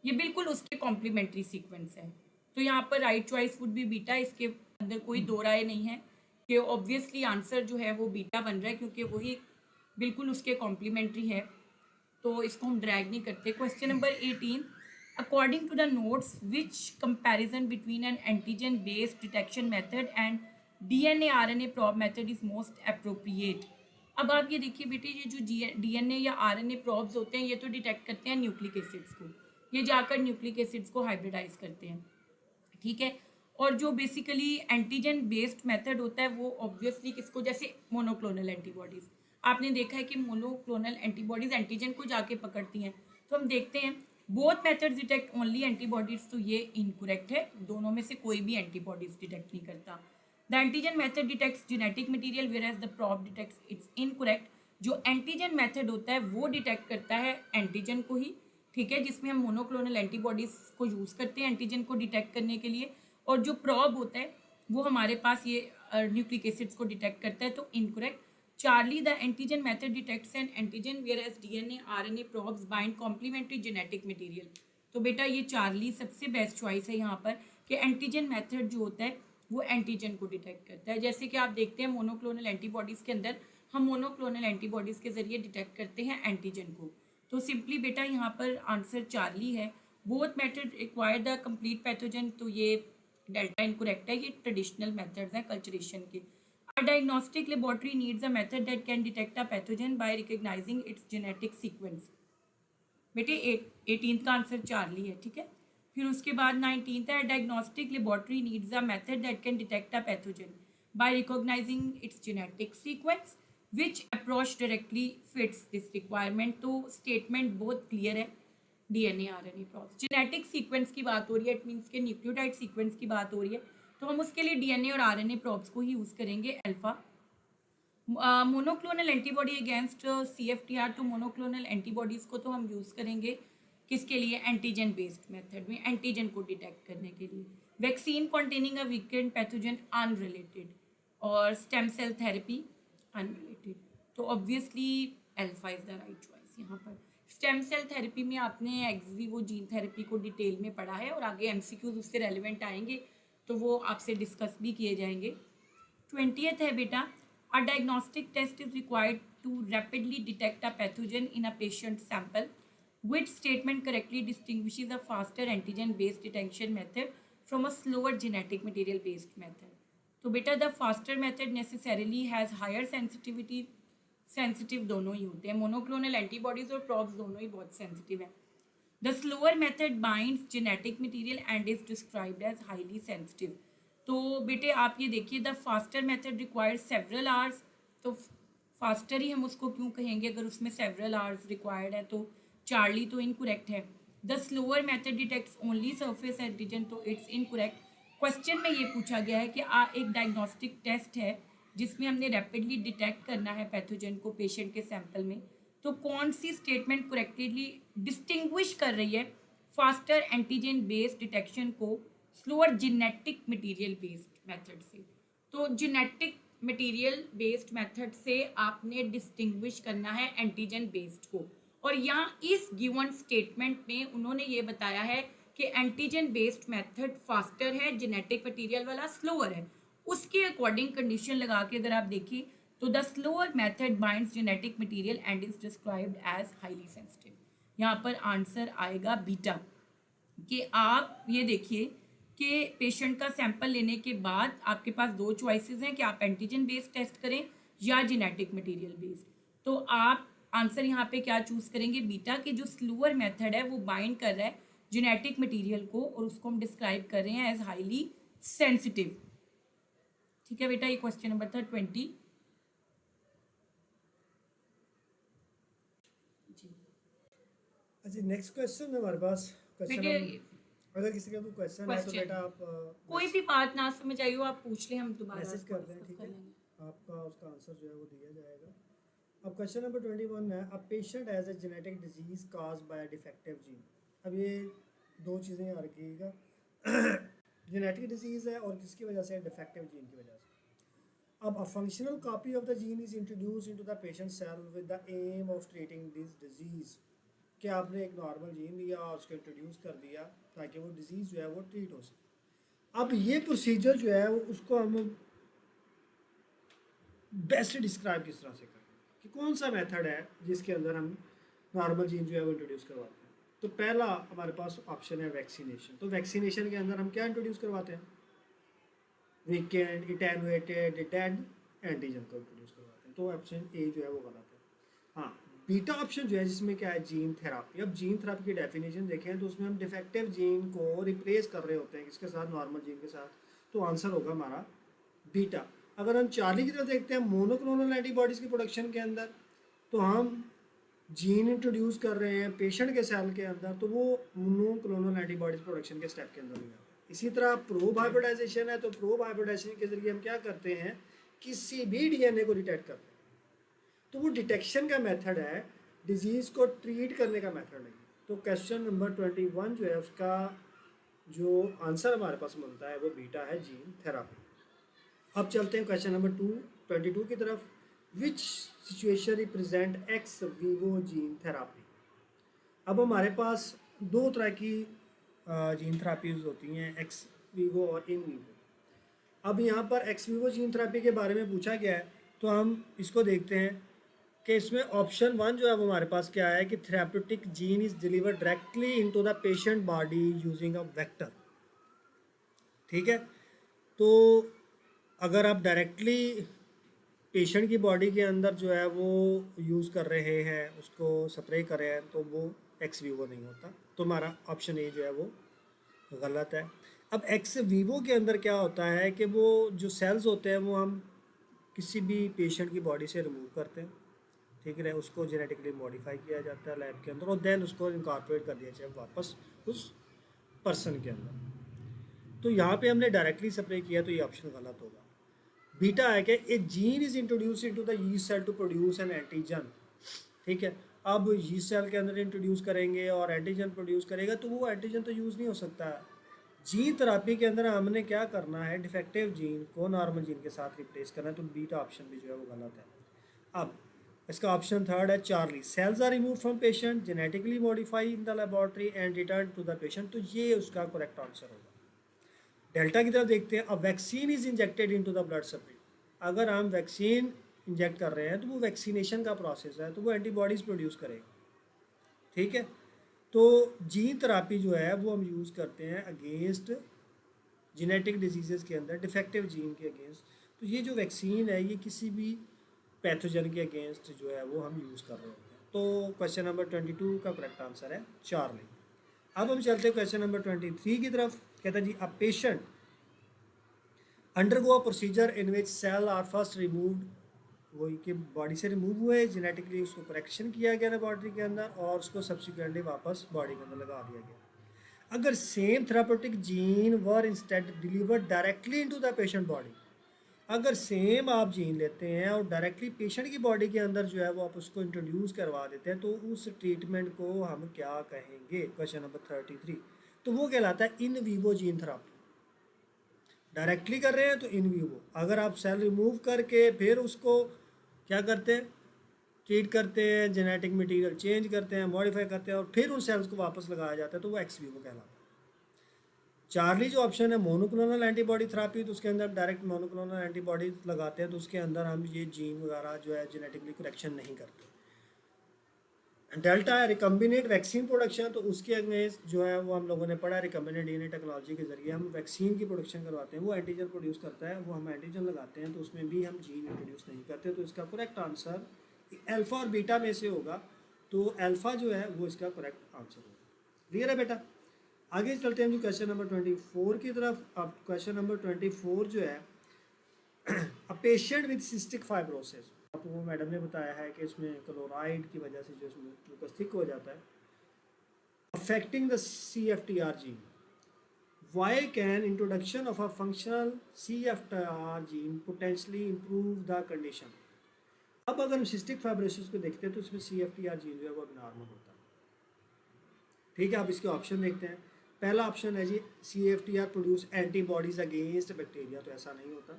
ये बिल्कुल उसके कॉम्प्लीमेंट्री सीक्वेंस है। तो यहाँ पर right choice would be beta, इसके अंदर कोई दो राय नहीं है कि ऑब्वियसली आंसर जो है वो बीटा बन रहा है, क्योंकि वही बिल्कुल उसके कॉम्प्लीमेंट्री है, तो इसको हम ड्रैग नहीं करते। Question number 18, according to the notes which comparison between an antigen based detection method and DNA RNA probe method is most appropriate. अब आप ये देखिए बेटे, ये जो डीएनए या आरएनए प्रोब्स होते हैं ये तो डिटेक्ट करते हैं न्यूक्लिक एसिड्स को, ये जाकर न्यूक्लिक एसिड्स को हाइब्रिडाइज करते हैं, ठीक है। और जो बेसिकली एंटीजन बेस्ड मेथड होता है वो ऑब्वियसली किसको, जैसे मोनोक्लोनल एंटीबॉडीज़, आपने देखा है कि मोनोक्लोनल एंटीबॉडीज एंटीजन को जाके पकड़ती हैं। तो हम देखते हैं both methods detect only antibodies, तो ये इनकरेक्ट है, दोनों में से कोई भी एंटीबॉडीज डिटेक्ट नहीं करता। The antigen method detects genetic material whereas the probe detects, it's incorrect. जो एंटीजन मेथड होता है वो डिटेक्ट करता है एंटीजन को ही, ठीक है, जिसमें हम मोनोक्लोनल एंटीबॉडीज को यूज़ करते हैं एंटीजन को डिटेक्ट करने के लिए, और जो प्रोब होता है वो हमारे पास ये न्यूक्लिक एसिड्स को डिटेक्ट करता है, तो incorrect. Charlie, the antigen method detects an antigen whereas DNA RNA probes bind complementary genetic material। तो बेटा ये चार्ली सबसे बेस्ट चॉइस है यहाँ पर कि एंटीजन मेथड जो होता है वो एंटीजन को डिटेक्ट करता है। जैसे कि आप देखते हैं मोनोक्लोनल एंटीबॉडीज़ के अंदर हम मोनोक्लोनल एंटीबॉडीज़ के जरिए डिटेक्ट करते हैं एंटीजन को, तो सिंपली बेटा यहाँ पर आंसर चार्ली है। Both method require the complete pathogen, तो ये डेल्टा इनकरेक्ट है, ये ट्रेडिशनल मेथड्स हैं कल्चरेशन के। A diagnostic laboratory needs a method that can detect a pathogen by recognizing its genetic sequence। बेटे 18th का आंसर चार्ली है, ठीक है। फिर उसके बाद 19th है, diagnostic laboratory needs a method that can detect a pathogen by recognizing its genetic sequence which approach directly fits this requirement. तो स्टेटमेंट बहुत क्लियर है, DNA RNA probes genetic sequence की बात हो रही है, इट मीन्स के न्यूक्लियोटाइड सीक्वेंस की बात हो रही है, तो हम उसके लिए डीएनए और आरएनए प्रोब्स को ही यूज़ करेंगे। अल्फा मोनोक्लोनल एंटीबॉडी अगेंस्ट सीएफटीआर, तो मोनोक्लोनल एंटीबॉडीज़ को तो हम यूज़ करेंगे किसके लिए, एंटीजन बेस्ड मेथड में, एंटीजन को डिटेक्ट करने के लिए। Vaccine containing a weekend pathogen unrelated, और स्टेम सेल थेरेपी अनरिलेटेड, तो obviously alpha is the right choice यहाँ पर। स्टेम सेल थेरेपी में आपने एक्स वीवो जीन थेरेपी को डिटेल में पढ़ा है और आगे एमसीक्यूज उससे रेलिवेंट आएंगे तो वो आपसे डिस्कस भी किए जाएंगे। 20th है बेटा, a diagnostic test is required to rapidly detect a pathogen in a patient sample, which statement correctly distinguishes a faster antigen based detection method from a slower genetic material based method? तो बेटा the faster method necessarily has higher sensitivity, sensitive दोनों ही होते हैं, monoclonal antibodies और प्रॉब्स दोनों ही बहुत sensitive हैं। The slower method binds genetic material and is described as highly sensitive. तो बेटे आप ये देखिए, the faster method required several hours, तो फास्टर ही हम उसको क्यों कहेंगे अगर उसमें सेवरल आवर्स रिक्वायर्ड है, तो चार्ली तो इनकरेक्ट है। The slower method detects only surface antigen, तो इट्स इनकरेक्ट। क्वेश्चन में ये पूछा गया है कि एक डायग्नोस्टिक टेस्ट है जिसमें हमने रैपिडली डिटेक्ट करना है पैथोजन को पेशेंट के सैंपल में, तो कौन सी स्टेटमेंट करेक्टली डिस्टिंग्विश कर रही है फास्टर एंटीजन बेस्ड डिटेक्शन को slower genetic material based method से? तो जेनेटिक मटेरियल बेस्ड मेथड से आपने डिस्टिंग्विश करना है एंटीजन बेस्ड को, और यहाँ इस गिवन स्टेटमेंट में उन्होंने ये बताया है कि एंटीजन बेस्ड मेथड फास्टर है, जेनेटिक मटेरियल वाला स्लोअर है। उसके अकॉर्डिंग कंडीशन लगा के अगर आप देखिए तो the slower method binds genetic material and is described as highly sensitive. यहाँ पर आंसर आएगा बीटा। कि आप ये देखिए कि पेशेंट का सैंपल लेने के बाद आपके पास दो चॉइसेस हैं कि आप एंटीजन बेस्ड टेस्ट करें या जेनेटिक मटेरियल बेस्ड। तो आप आंसर यहाँ पे क्या चूज करेंगे? बीटा के जो स्लोअर मेथड है वो बाइंड कर रहा है जेनेटिक मटेरियल को और उसको हम डिस्क्राइब कर रहे हैं एज हाईली सेंसिटिव। ठीक है बेटा, ये क्वेश्चन नंबर था 20। अच्छा, नेक्स्ट क्वेश्चन हमारे पास बेटे अगर किसी का कोई क्वेश्चन है तो बेटा आप कोई भी बात ना समझ आई हो आप पूछ लें, हम दोबारा मैसेज कर दें, ठीक है, आपका उसका आंसर जो है वो दिया जाएगा। अब क्वेश्चन नंबर 21 है, a patient has a genetic disease caused by a defective gene. अब ये दो चीज़ें याद रखिएगा, जेनेटिक डिजीज़ है और किसकी वजह से? डिफेक्टिव जीन की वजह से। अब a functional copy of the gene is introduce into the patient cell with the aim of treating this disease. कि आपने एक नॉर्मल जीन लिया और उसको इंट्रोड्यूस कर दिया ताकि वो डिजीज़ जो है वो ट्रीट हो सके। अब ये प्रोसीजर जो है वो उसको हम बेस्ट डिस्क्राइब किस तरह से करें कि कौन सा मेथड है जिसके अंदर हम नॉर्मल जीन जो है वो इंट्रोड्यूस करवाते हैं। तो पहला हमारे पास ऑप्शन है वैक्सीनेशन। तो वैक्सीनेशन के अंदर हम क्या इंट्रोड्यूस करवाते हैं? वीकेंड इटेनुएटेड डेड एंटीजन को इंट्रोड्यूस करवाते हैं। तो ऑप्शन ए जो है वो गलत है। हाँ, बीटा ऑप्शन जो है जिसमें क्या है? Gene therapy. अब जीन थेरापी की डेफिनेशन देखें तो उसमें हम डिफेक्टिव जीन को रिप्लेस कर रहे होते हैं किसके साथ? नॉर्मल जीन के साथ। तो आंसर होगा हमारा बीटा। अगर हम चार्ली की तरफ देखते हैं मोनोक्लोनल एंटीबॉडीज़ की प्रोडक्शन के अंदर, तो हम जीन इंट्रोड्यूस कर रहे हैं पेशेंट के सेल के अंदर, तो वो मोनोक्लोनल एंटीबॉडीज प्रोडक्शन के स्टेप के अंदर भी आता है। इसी तरह प्रोब हाइब्रिडाइजेशन है, तो प्रोब हाइब्रिडाइजेशन के जरिए हम क्या करते हैं? किसी भी डीएनए को डिटेक्ट करते हैं। तो वो डिटेक्शन का मेथड है, डिजीज़ को ट्रीट करने का मेथड नहीं। तो क्वेश्चन नंबर 21 जो है उसका जो आंसर हमारे पास मिलता है वो बीटा है, जीन थेरापी। अब चलते हैं क्वेश्चन नंबर 22 की तरफ। विच situation represent x Vivo gene therapy. अब हमारे पास दो तरह की जीन थेरापीज होती हैं, एक्स वीवो और इन वीवो। अब यहाँ पर एक्स वीवो जीन थेरापी के बारे में पूछा गया है, तो हम इसको देखते हैं कि इसमें ऑप्शन 1 जो है वो हमारे पास क्या है कि therapeutic gene is delivered directly into the patient body using a vector. ठीक है, तो अगर आप डायरेक्टली पेशेंट की बॉडी के अंदर जो है वो यूज़ कर रहे हैं, उसको स्प्रे कर रहे हैं, तो वो एक्स वीवो नहीं होता। तो हमारा ऑप्शन ए जो है वो गलत है। अब एक्स वीवो के अंदर क्या होता है कि वो जो सेल्स होते हैं वो हम किसी भी पेशेंट की बॉडी से रिमूव करते हैं, ठीक है, उसको जेनेटिकली मॉडिफाई किया जाता है लैब के अंदर और देन उसको इनकॉर्पोरेट कर दिया जाए वापस उस पर्सन के अंदर। तो यहाँ पे हमने डायरेक्टली स्प्रे किया, तो ये ऑप्शन गलत होगा। बीटा है कि a gene is introduce into the yeast cell to produce an antigen. ठीक है, अब यीस्ट सेल के अंदर इंट्रोड्यूस करेंगे और एंटीजन प्रोड्यूस करेगा, तो वो एंटीजन तो यूज़ नहीं हो सकता। जीन थेरापी के अंदर हमने क्या करना है? डिफेक्टिव जीन को नॉर्मल जीन के साथ रिप्लेस करना है। तो बीटा ऑप्शन भी जो है वो गलत है। अब इसका ऑप्शन थर्ड है Charlie. Cells are remove from patient, genetically modify in the laboratory and return to the patient, तो ये उसका करेक्ट आंसर होगा। डेल्टा की तरफ देखते हैं। A vaccine is injected into the blood supply, अगर हम वैक्सीन इंजेक्ट कर रहे हैं तो वो वैक्सीनेशन का प्रोसेस है, तो वो एंटीबॉडीज़ प्रोड्यूस करेगा। ठीक है, तो जीन थेरापी जो है वो हम यूज़ करते हैं अगेंस्ट जेनेटिक डिजीज़ के अंदर डिफेक्टिव जीन के अगेंस्ट। तो ये जो वैक्सीन है ये किसी भी पैथोजन के अगेंस्ट जो है वो हम यूज़ कर रहे होते हैं। तो क्वेश्चन नंबर 22 का करेक्ट आंसर है चार्ली। अब हम चलते हैं क्वेश्चन नंबर 23 की तरफ। कहता है जी, a patient undergo a procedure in which cell are first removed, वही कि बॉडी से रिमूव हुए, जेनेटिकली उसको करेक्शन किया गया लेबॉर्ट्री के अंदर और उसको सब्सिक्वेंटली वापस बॉडी के अंदर लगा दिया गया। अगर same therapeutic gene were instead delivered directly into the patient body, अगर सेम आप जीन लेते हैं और डायरेक्टली पेशेंट की बॉडी के अंदर जो है वो आप उसको इंट्रोड्यूस करवा देते हैं, तो उस ट्रीटमेंट को हम क्या कहेंगे? Question number 33। तो वो कहलाता है in vivo gene therapy. Directly कर रहे हैं तो इन वीवो, अगर आप सेल रिमूव करके फिर उसको क्या करते हैं, ट्रीट करते हैं, जेनेटिक मटेरियल चेंज करते हैं, मॉडिफाई करते हैं और फिर उन सेल्स को वापस लगाया जाता है, तो वो एक्स वीवो कहलाता है। चार्ली जो ऑप्शन है मोनोक्लोनल एंटीबॉडी थेरापी, तो उसके अंदर डायरेक्ट मोनोक्लोनल एंटीबॉडी लगाते हैं, तो उसके अंदर हम ये जीन वगैरह जो है जेनेटिकली करेक्शन नहीं करते। डेल्टा है रिकम्बिनेट वैक्सीन प्रोडक्शन, तो उसके अगेंस्ट जो है वो हम लोगों ने पढ़ा रिकम्बिनेट डीएनए टेक्नोलॉजी के जरिए हम वैक्सीन की प्रोडक्शन करवाते हैं। वो एंटीजन प्रोड्यूस करता है, वो हम एंटीजन लगाते हैं, तो उसमें भी हम जीन इंट्रोड्यूस नहीं करते। तो इसका करेक्ट आंसर अल्फ़ा और बीटा में से होगा, तो अल्फ़ा जो है वो इसका करेक्ट आंसर होगा। क्लियर है बेटा? आगे चलते हैं जी क्वेश्चन नंबर 24 की तरफ। अब क्वेश्चन नंबर 24 जो है a patient with cystic fibrosis, आपको वो मैडम ने बताया है कि इसमें क्लोराइड की वजह से जो इसमें ग्लूकोज थिक हो जाता है, affecting the CFTR gene, why can introduction of a functional CFTR gene potentially improve the condition. अब अगर हम सिस्टिक फाइब्रोसिस को देखते हैं तो इसमें CFTR जीन जो है वो नॉर्मल होता है। ठीक है, आप इसके ऑप्शन देखते हैं। पहला ऑप्शन है जी CFTR produce antibodies against bacteria, तो ऐसा नहीं होता।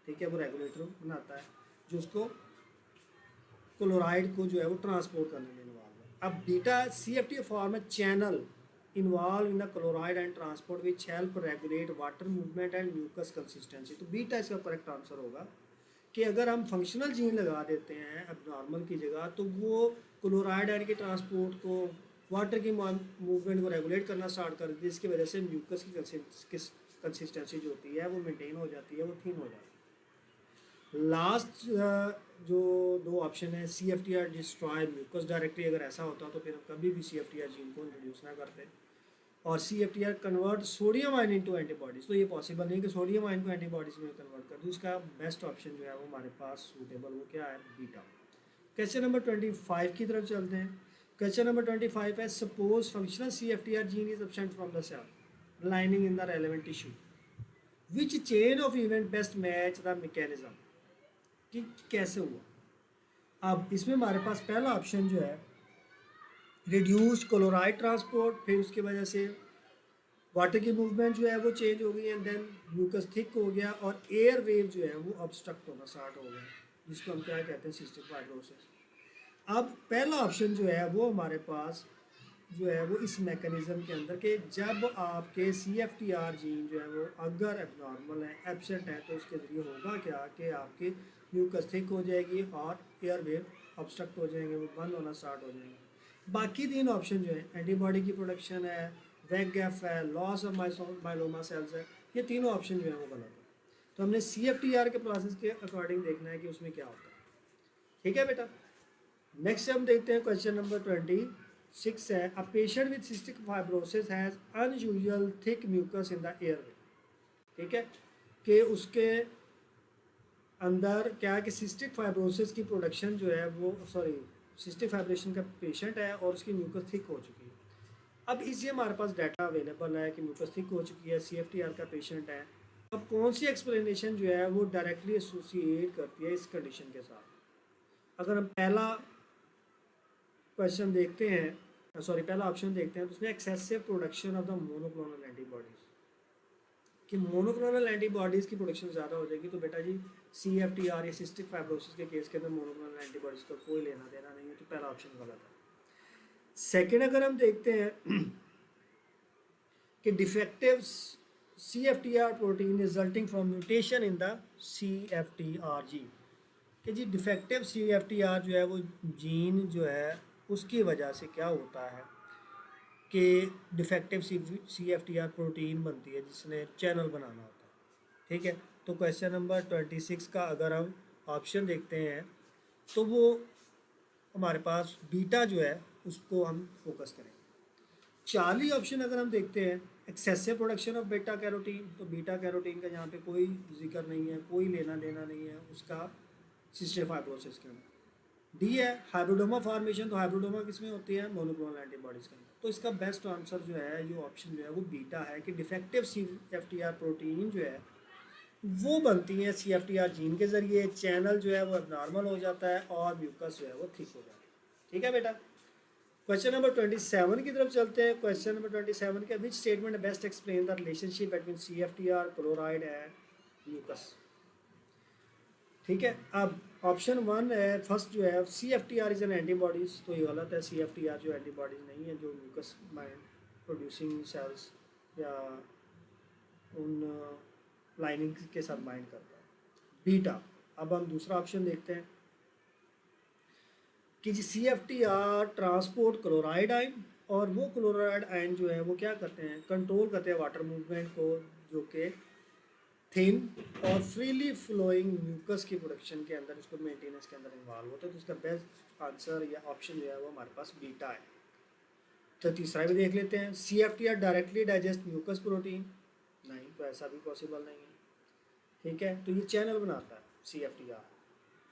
ठीक है, वो रेगुलेटर बनाता है जो उसको क्लोराइड को जो है वो ट्रांसपोर्ट करने में इन्वॉल्व है। अब बीटा CFTR फॉर्म है channel involve in the chloride and transport which help regulate water movement and mucus consistency, तो बीटा इसका करेक्ट आंसर होगा कि अगर हम फंक्शनल जीन लगा देते हैं एबनॉर्मल की जगह, तो वो क्लोराइड एंड के ट्रांसपोर्ट को, वाटर की मूवमेंट को रेगुलेट करना स्टार्ट कर देती है, जिसकी वजह से म्यूकस की कंसिस्टेंसी जो होती है वो मेंटेन हो जाती है, वो थिन हो जाती है। लास्ट जो दो ऑप्शन है CFTR डिस्ट्रॉय म्यूकस डायरेक्टली, अगर ऐसा होता तो फिर हम कभी भी CFTR जीन को इंट्रोड्यूस ना करते। और CFTR convert sodium ion into antibodies, तो ये पॉसिबल नहीं कि सोडियम आयन को एंटीबॉडीज़ में कन्वर्ट कर दूँ। उसका बेस्ट ऑप्शन जो है वो हमारे पास सूटेबल वो क्या है? बीटा। क्वेश्चन नंबर 25 की तरफ चलते हैं। क्वेश्चन नंबर 25 है suppose functional CFTR gene is absent from the cell lining in the relevant tissue, which chain of event best match the mechanism, कि कैसे हुआ। अब इसमें हमारे पास पहला ऑप्शन जो है रिड्यूस्ड क्लोराइड ट्रांसपोर्ट, फिर उसकी वजह से वाटर की मूवमेंट जो है वो चेंज हो गई एंड देन म्यूकस थिक हो गया और एयर वेव जो है वो ऑब्स्ट्रक्ट होना स्टार्ट हो गया, जिसको हम क्या कहते हैं? Cystic fibrosis. अब पहला ऑप्शन जो है वो हमारे पास जो है वो इस मैकेनिज्म के अंदर कि जब आपके CFTR जीन जो है वो अगर एबनॉर्मल है, एब्सेंट है, तो उसके ज़रिए होगा क्या कि आपके म्यूकस थिक हो जाएगी और एयर वेव ऑब्स्ट्रक्ट हो जाएंगे, वो बंद होना स्टार्ट हो जाएंगे। बाकी तीन ऑप्शन जो है एंटीबॉडी की प्रोडक्शन है, वैगएफ है, लॉस ऑफ माइलोमा सेल्स है, ये तीनों ऑप्शन जो है वो गलत है। तो हमने CFTR के प्रोसेस के अकॉर्डिंग देखना है कि उसमें क्या होता है। ठीक है बेटा? नेक्स्ट हम देखते हैं क्वेश्चन नंबर 26 है a patient with cystic fibrosis has unusual thick mucus in the air. ठीक है, कि उसके अंदर क्या है कि सिस्टिक फाइब्रोसिस की प्रोडक्शन जो है वो सिस्टिक फाइब्रेशन का पेशेंट है और उसकी म्यूकस थिक हो चुकी है। अब इससे हमारे पास डाटा अवेलेबल है कि म्यूकस थिक हो चुकी है, CFTR का पेशेंट है। अब कौन सी एक्सप्लेनेशन जो है वो डायरेक्टली एसोसिएट करती है इस कंडीशन के साथ? अगर हम पहला क्वेश्चन देखते हैं, पहला ऑप्शन देखते हैं, तो उसमें excessive production of the monoclonal antibodies, कि मोनोक्लोनल एंटीबॉडीज़ की प्रोडक्शन ज़्यादा हो जाएगी, तो बेटा जी CFTR या सिस्टिक फाइब्रोसिस के केस के अंदर मोनोक्लोनल एंटीबॉडीज का कोई लेना देना नहीं है, तो पहला ऑप्शन गलत है। सेकेंड अगर हम देखते हैं कि defective CFTR protein resulting from mutation in the CFTR gene, कि जी डिफेक्टिव CFTR जो है वो जीन जो है उसकी वजह से क्या होता है कि डिफेक्टिव CFTR प्रोटीन बनती है जिसने चैनल बनाना होता है। ठीक है, तो क्वेश्चन नंबर 26 का अगर हम ऑप्शन देखते हैं तो वो हमारे पास बीटा जो है उसको हम फोकस करेंगे। 40 ऑप्शन अगर हम देखते हैं excessive production of beta carotene, तो बीटा कैरोटीन का यहाँ पे कोई जिक्र नहीं है, कोई लेना देना नहीं है उसका सिस्टिक फाइब्रोसिस के अंदर। डी है हाइब्रिडोमा फॉर्मेशन, तो हाइब्रिडोमा किसमें होती है? मोनोक्लोनल एंटीबॉडीज़ के अंदर। तो इसका बेस्ट आंसर जो है, जो ऑप्शन जो है वो बीटा है, कि डिफेक्टिव CFTR प्रोटीन जो है वो बनती है CFTR जीन के ज़रिए, चैनल जो है वो नॉर्मल हो जाता है और म्यूकस जो है वो थिक हो जाता है। ठीक है बेटा, क्वेश्चन नंबर 27 की तरफ चलते हैं। क्वेश्चन नंबर 27 का, which statement best explain the relationship between CFTR, chloride and mucus. ठीक है, अब ऑप्शन 1 है फर्स्ट जो है CFTR इज एन एंटीबॉडीज, तो ये गलत है। CFTR जो एंटीबॉडीज नहीं है जो म्यूकस प्रोड्यूसिंग सेल्स या उन लाइनिंग के साथ बाइंड करता है। बीटा, अब हम दूसरा ऑप्शन देखते हैं कि जी CFTR ट्रांसपोर्ट क्लोराइड आयन, और वो क्लोराइड आयन जो है वो क्या करते हैं? कंट्रोल करते हैं वाटर मूवमेंट को, जो कि थिन और फ्रीली फ्लोइंग म्यूकस की प्रोडक्शन के अंदर, उसको मेंटेनेंस के अंदर इन्वॉल्व होता है। तो उसका बेस्ट आंसर या ऑप्शन जो है वो हमारे पास बीटा है। तो तीसरा भी देख लेते हैं, CFTR directly digest mucus protein, नहीं, तो ऐसा भी पॉसिबल नहीं है। ठीक है, तो ये चैनल बनाता है CFTR।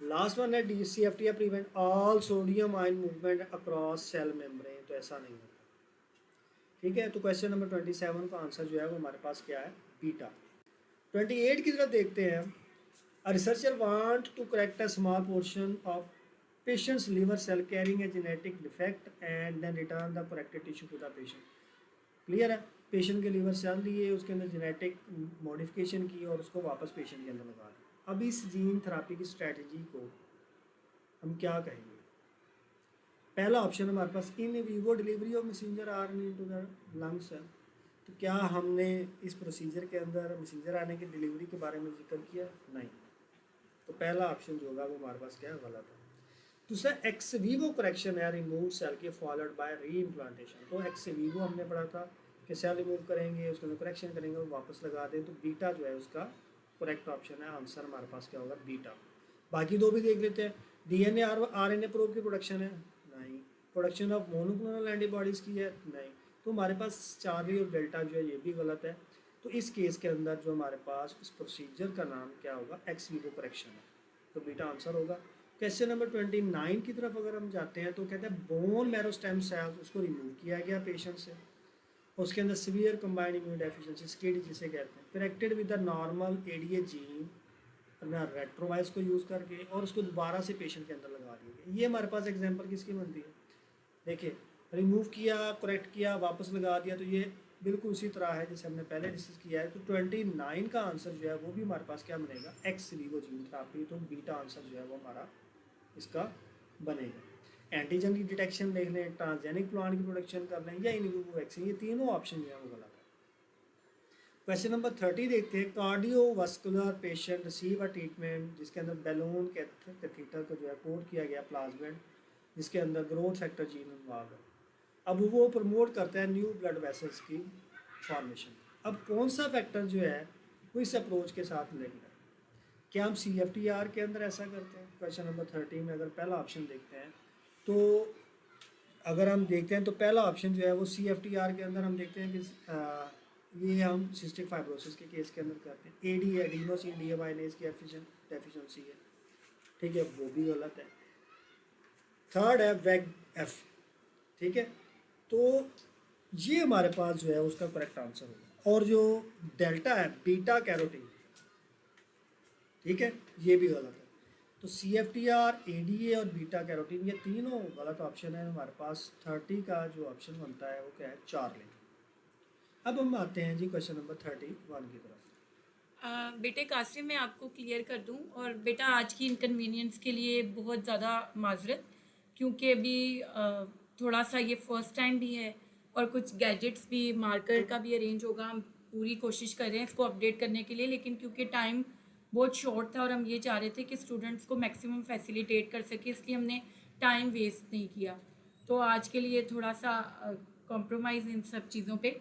लास्ट वन है CFTR prevent all sodium ion movement across cell membrane, तो ऐसा नहीं होता। ठीक है, तो क्वेश्चन नंबर 27 का आंसर जो है वो हमारे पास क्या है? बीटा। 28 की तरफ देखते हैं, a researcher want to correct a small portion of patients liver cell carrying a genetic defect and then return the corrected tissue to the patient. Clear है, पेशेंट के लिवर सेल लिए, उसके अंदर जेनेटिक मॉडिफिकेशन की और उसको वापस patient के अंदर लगा दिया। अब इस जीन थेरापी की स्ट्रैटेजी को हम क्या कहेंगे? पहला ऑप्शन हमारे पास in vivo delivery of messenger RNA into the lungs है। तो क्या हमने इस प्रोसीजर के अंदर मैसेंजर आरएनए की डिलीवरी के बारे में जिक्र किया? नहीं। तो पहला ऑप्शन जो होगा वो हमारे पास क्या है? गलत है। दूसरा एक्स वीवो करेक्शन है, रिमूव सेल के फॉलोड बाय री इम्प्लांटेशन। तो एक्स वीवो हमने पढ़ा था कि सेल रिमूव करेंगे, उसके अंदर करेक्शन करेंगे और वापस लगा दें, तो बीटा जो है उसका करेक्ट ऑप्शन है। आंसर हमारे पास क्या होगा? बीटा। बाकी दो भी देख लेते हैं। DNA RNA प्रोब की प्रोडक्शन है, नहीं। प्रोडक्शन ऑफ मोनोक्लोनल एंटीबॉडीज़ की है, नहीं। तो हमारे पास चार्ली और डेल्टा जो है ये भी गलत है। तो इस केस के अंदर जो हमारे पास इस प्रोसीजर का नाम क्या होगा? एक्स वीवो करेक्शन है, तो बीटा आंसर होगा। क्वेश्चन नंबर 29 की तरफ अगर हम जाते हैं तो कहते हैं बोन मैरो स्टेम सेल्स, उसको रिमूव किया गया पेशेंट से, उसके अंदर सीवियर कंबाइंड इम्यून डेफिशिएंसी स्केडी जिसे कहते हैं, corrected with the normal ADA gene अपना रेट्रोवाइस को यूज़ करके, और उसको दोबारा से पेशेंट के अंदर लगा दिया गया। ये हमारे पास एग्जांपल किसकी बनती है? देखिए, रिमूव किया, करेक्ट किया, वापस लगा दिया, तो ये बिल्कुल उसी तरह है जैसे हमने पहले डिस्कस किया है। तो 29 का आंसर जो है वो भी हमारे पास क्या बनेगा? X Vivo gene therapy. तो बीटा आंसर जो है वो हमारा इसका बनेगा। एंटीजन की डिटेक्शन देख लें, ट्रांसजेनिक प्लांट की प्रोडक्शन कर लें, या इन विवो वैक्सीन, ये तीनों ऑप्शन जो है वो गलत है। क्वेश्चन नंबर 30 देखते हैं, cardiovascular patient receive a treatment जिसके अंदर बैलून कैथीटर को जो है कोट किया गया प्लाज्मेंट, जिसके अंदर ग्रोथ फैक्टर जीन इन्वॉल्व है। अब वो प्रमोट करता है न्यू ब्लड वेसल्स की फॉर्मेशन। अब कौन सा फैक्टर जो है वो इस अप्रोच के साथ लिंक्ड है? क्या हम CFTR के अंदर ऐसा करते हैं? क्वेश्चन नंबर 30 में अगर पहला ऑप्शन देखते हैं तो अगर हम देखते हैं तो पहला ऑप्शन जो है वो CFTR के अंदर हम देखते हैं कि ये हम सिस्टिक फाइब्रोसिस के केस के अंदर करते हैं। AD एडिनोसिन डीएमाइनेज की डेफिशिएंसी है, ठीक है, वो भी गलत है। थर्ड है VEGF, ठीक है, तो ये हमारे पास जो है उसका करेक्ट आंसर होगा। और जो डेल्टा है बीटा कैरोटीन, ठीक है, ये भी गलत है। तो CFTR, ADA और बीटा कैरोटीन ये तीनों गलत ऑप्शन है। हमारे पास 30 का जो ऑप्शन बनता है वो क्या है? चार्ली। अब हम आते हैं जी क्वेश्चन नंबर 31 की तरफ। बेटे कासिम, मैं आपको क्लियर कर दूं, और बेटा आज की इनकन्वीनियंस के लिए बहुत ज़्यादा माजरत, क्योंकि अभी थोड़ा सा ये फर्स्ट टाइम भी है और कुछ गैजेट्स भी, मार्कर का भी अरेंज होगा। हम पूरी कोशिश कर रहे हैं इसको अपडेट करने के लिए, लेकिन क्योंकि टाइम बहुत शॉर्ट था और हम ये चाह रहे थे कि स्टूडेंट्स को मैक्सिमम फैसिलिटेट कर सके, इसलिए हमने टाइम वेस्ट नहीं किया। तो आज के लिए थोड़ा सा कॉम्प्रोमाइज़ इन सब चीज़ों पे।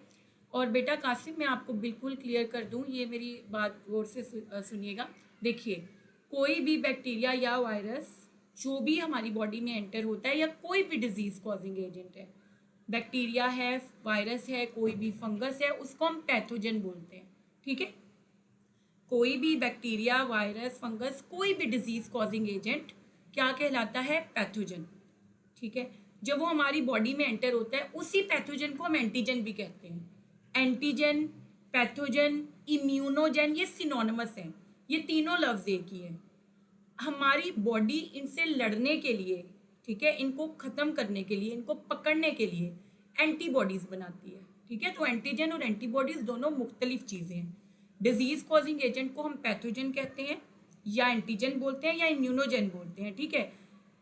और बेटा कासिम, मैं आपको बिल्कुल क्लियर कर दूं, ये मेरी बात गौर से सुनिएगा। देखिए, कोई भी बैक्टीरिया या वायरस जो भी हमारी बॉडी में एंटर होता है, या कोई भी डिजीज़ कॉजिंग एजेंट है, बैक्टीरिया है, वायरस है, कोई भी फंगस है, उसको हम पैथोजन बोलते हैं। ठीक है, कोई भी बैक्टीरिया, वायरस, फंगस, कोई भी डिजीज़ कॉजिंग एजेंट क्या कहलाता है? पैथोजन। ठीक है, जब वो हमारी बॉडी में एंटर होता है, उसी पैथोजन को हम एंटीजन भी कहते हैं। एंटीजन, पैथोजन, इम्यूनोजन, ये सिनोनिमस हैं, ये तीनों लफ्ज एक ही हैं। हमारी बॉडी इनसे लड़ने के लिए, ठीक है, इनको ख़त्म करने के लिए, इनको पकड़ने के लिए एंटीबॉडीज़ बनाती है। ठीक है, तो एंटीजन और एंटीबॉडीज़ दोनों मुख्तलिफ चीज़ें हैं। डिजीज़ कॉजिंग एजेंट को हम पैथोजन कहते हैं, या एंटीजन बोलते हैं, या इम्यूनोजन बोलते हैं। ठीक है,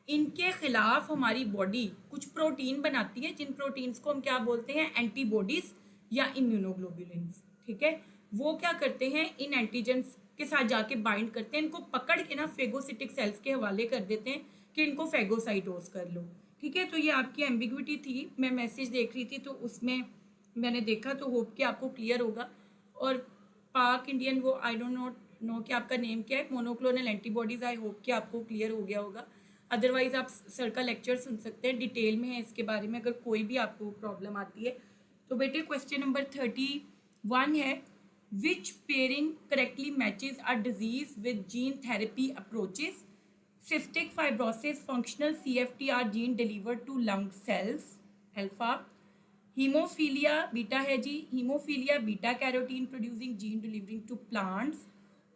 इनके खिलाफ हमारी बॉडी कुछ प्रोटीन बनाती है, जिन प्रोटीन्स को हम क्या बोलते हैं? एंटीबॉडीज़ या इम्यूनोग्लोबुलिन्स। ठीक है, वो क्या करते हैं? इन एंटीजन्स के साथ जाके बाइंड करते हैं, इनको पकड़ के ना फेगोसिटिक सेल्स के हवाले कर देते हैं कि इनको फेगोसाइटोज कर लो। ठीक है, तो ये आपकी एम्बिग्विटी थी, मैं मैसेज देख रही थी तो उसमें मैंने देखा, तो होप कि आपको क्लियर होगा। और पाक इंडियन, वो आई डोंट नो कि आपका नेम क्या है, मोनोक्लोनल एंटीबॉडीज़, आई होप कि आपको क्लियर हो गया होगा। अदरवाइज़ आप सर का लेक्चर सुन सकते हैं, डिटेल में है इसके बारे में, अगर कोई भी आपको प्रॉब्लम आती है। तो बेटे क्वेश्चन नंबर 31 है, which pairing correctly matches a disease with gene therapy approaches? Cystic fibrosis, functional CFTR gene delivered to lung cells, alpha. Hemophilia, beta है जी, hemophilia beta carotene producing gene delivering to plants.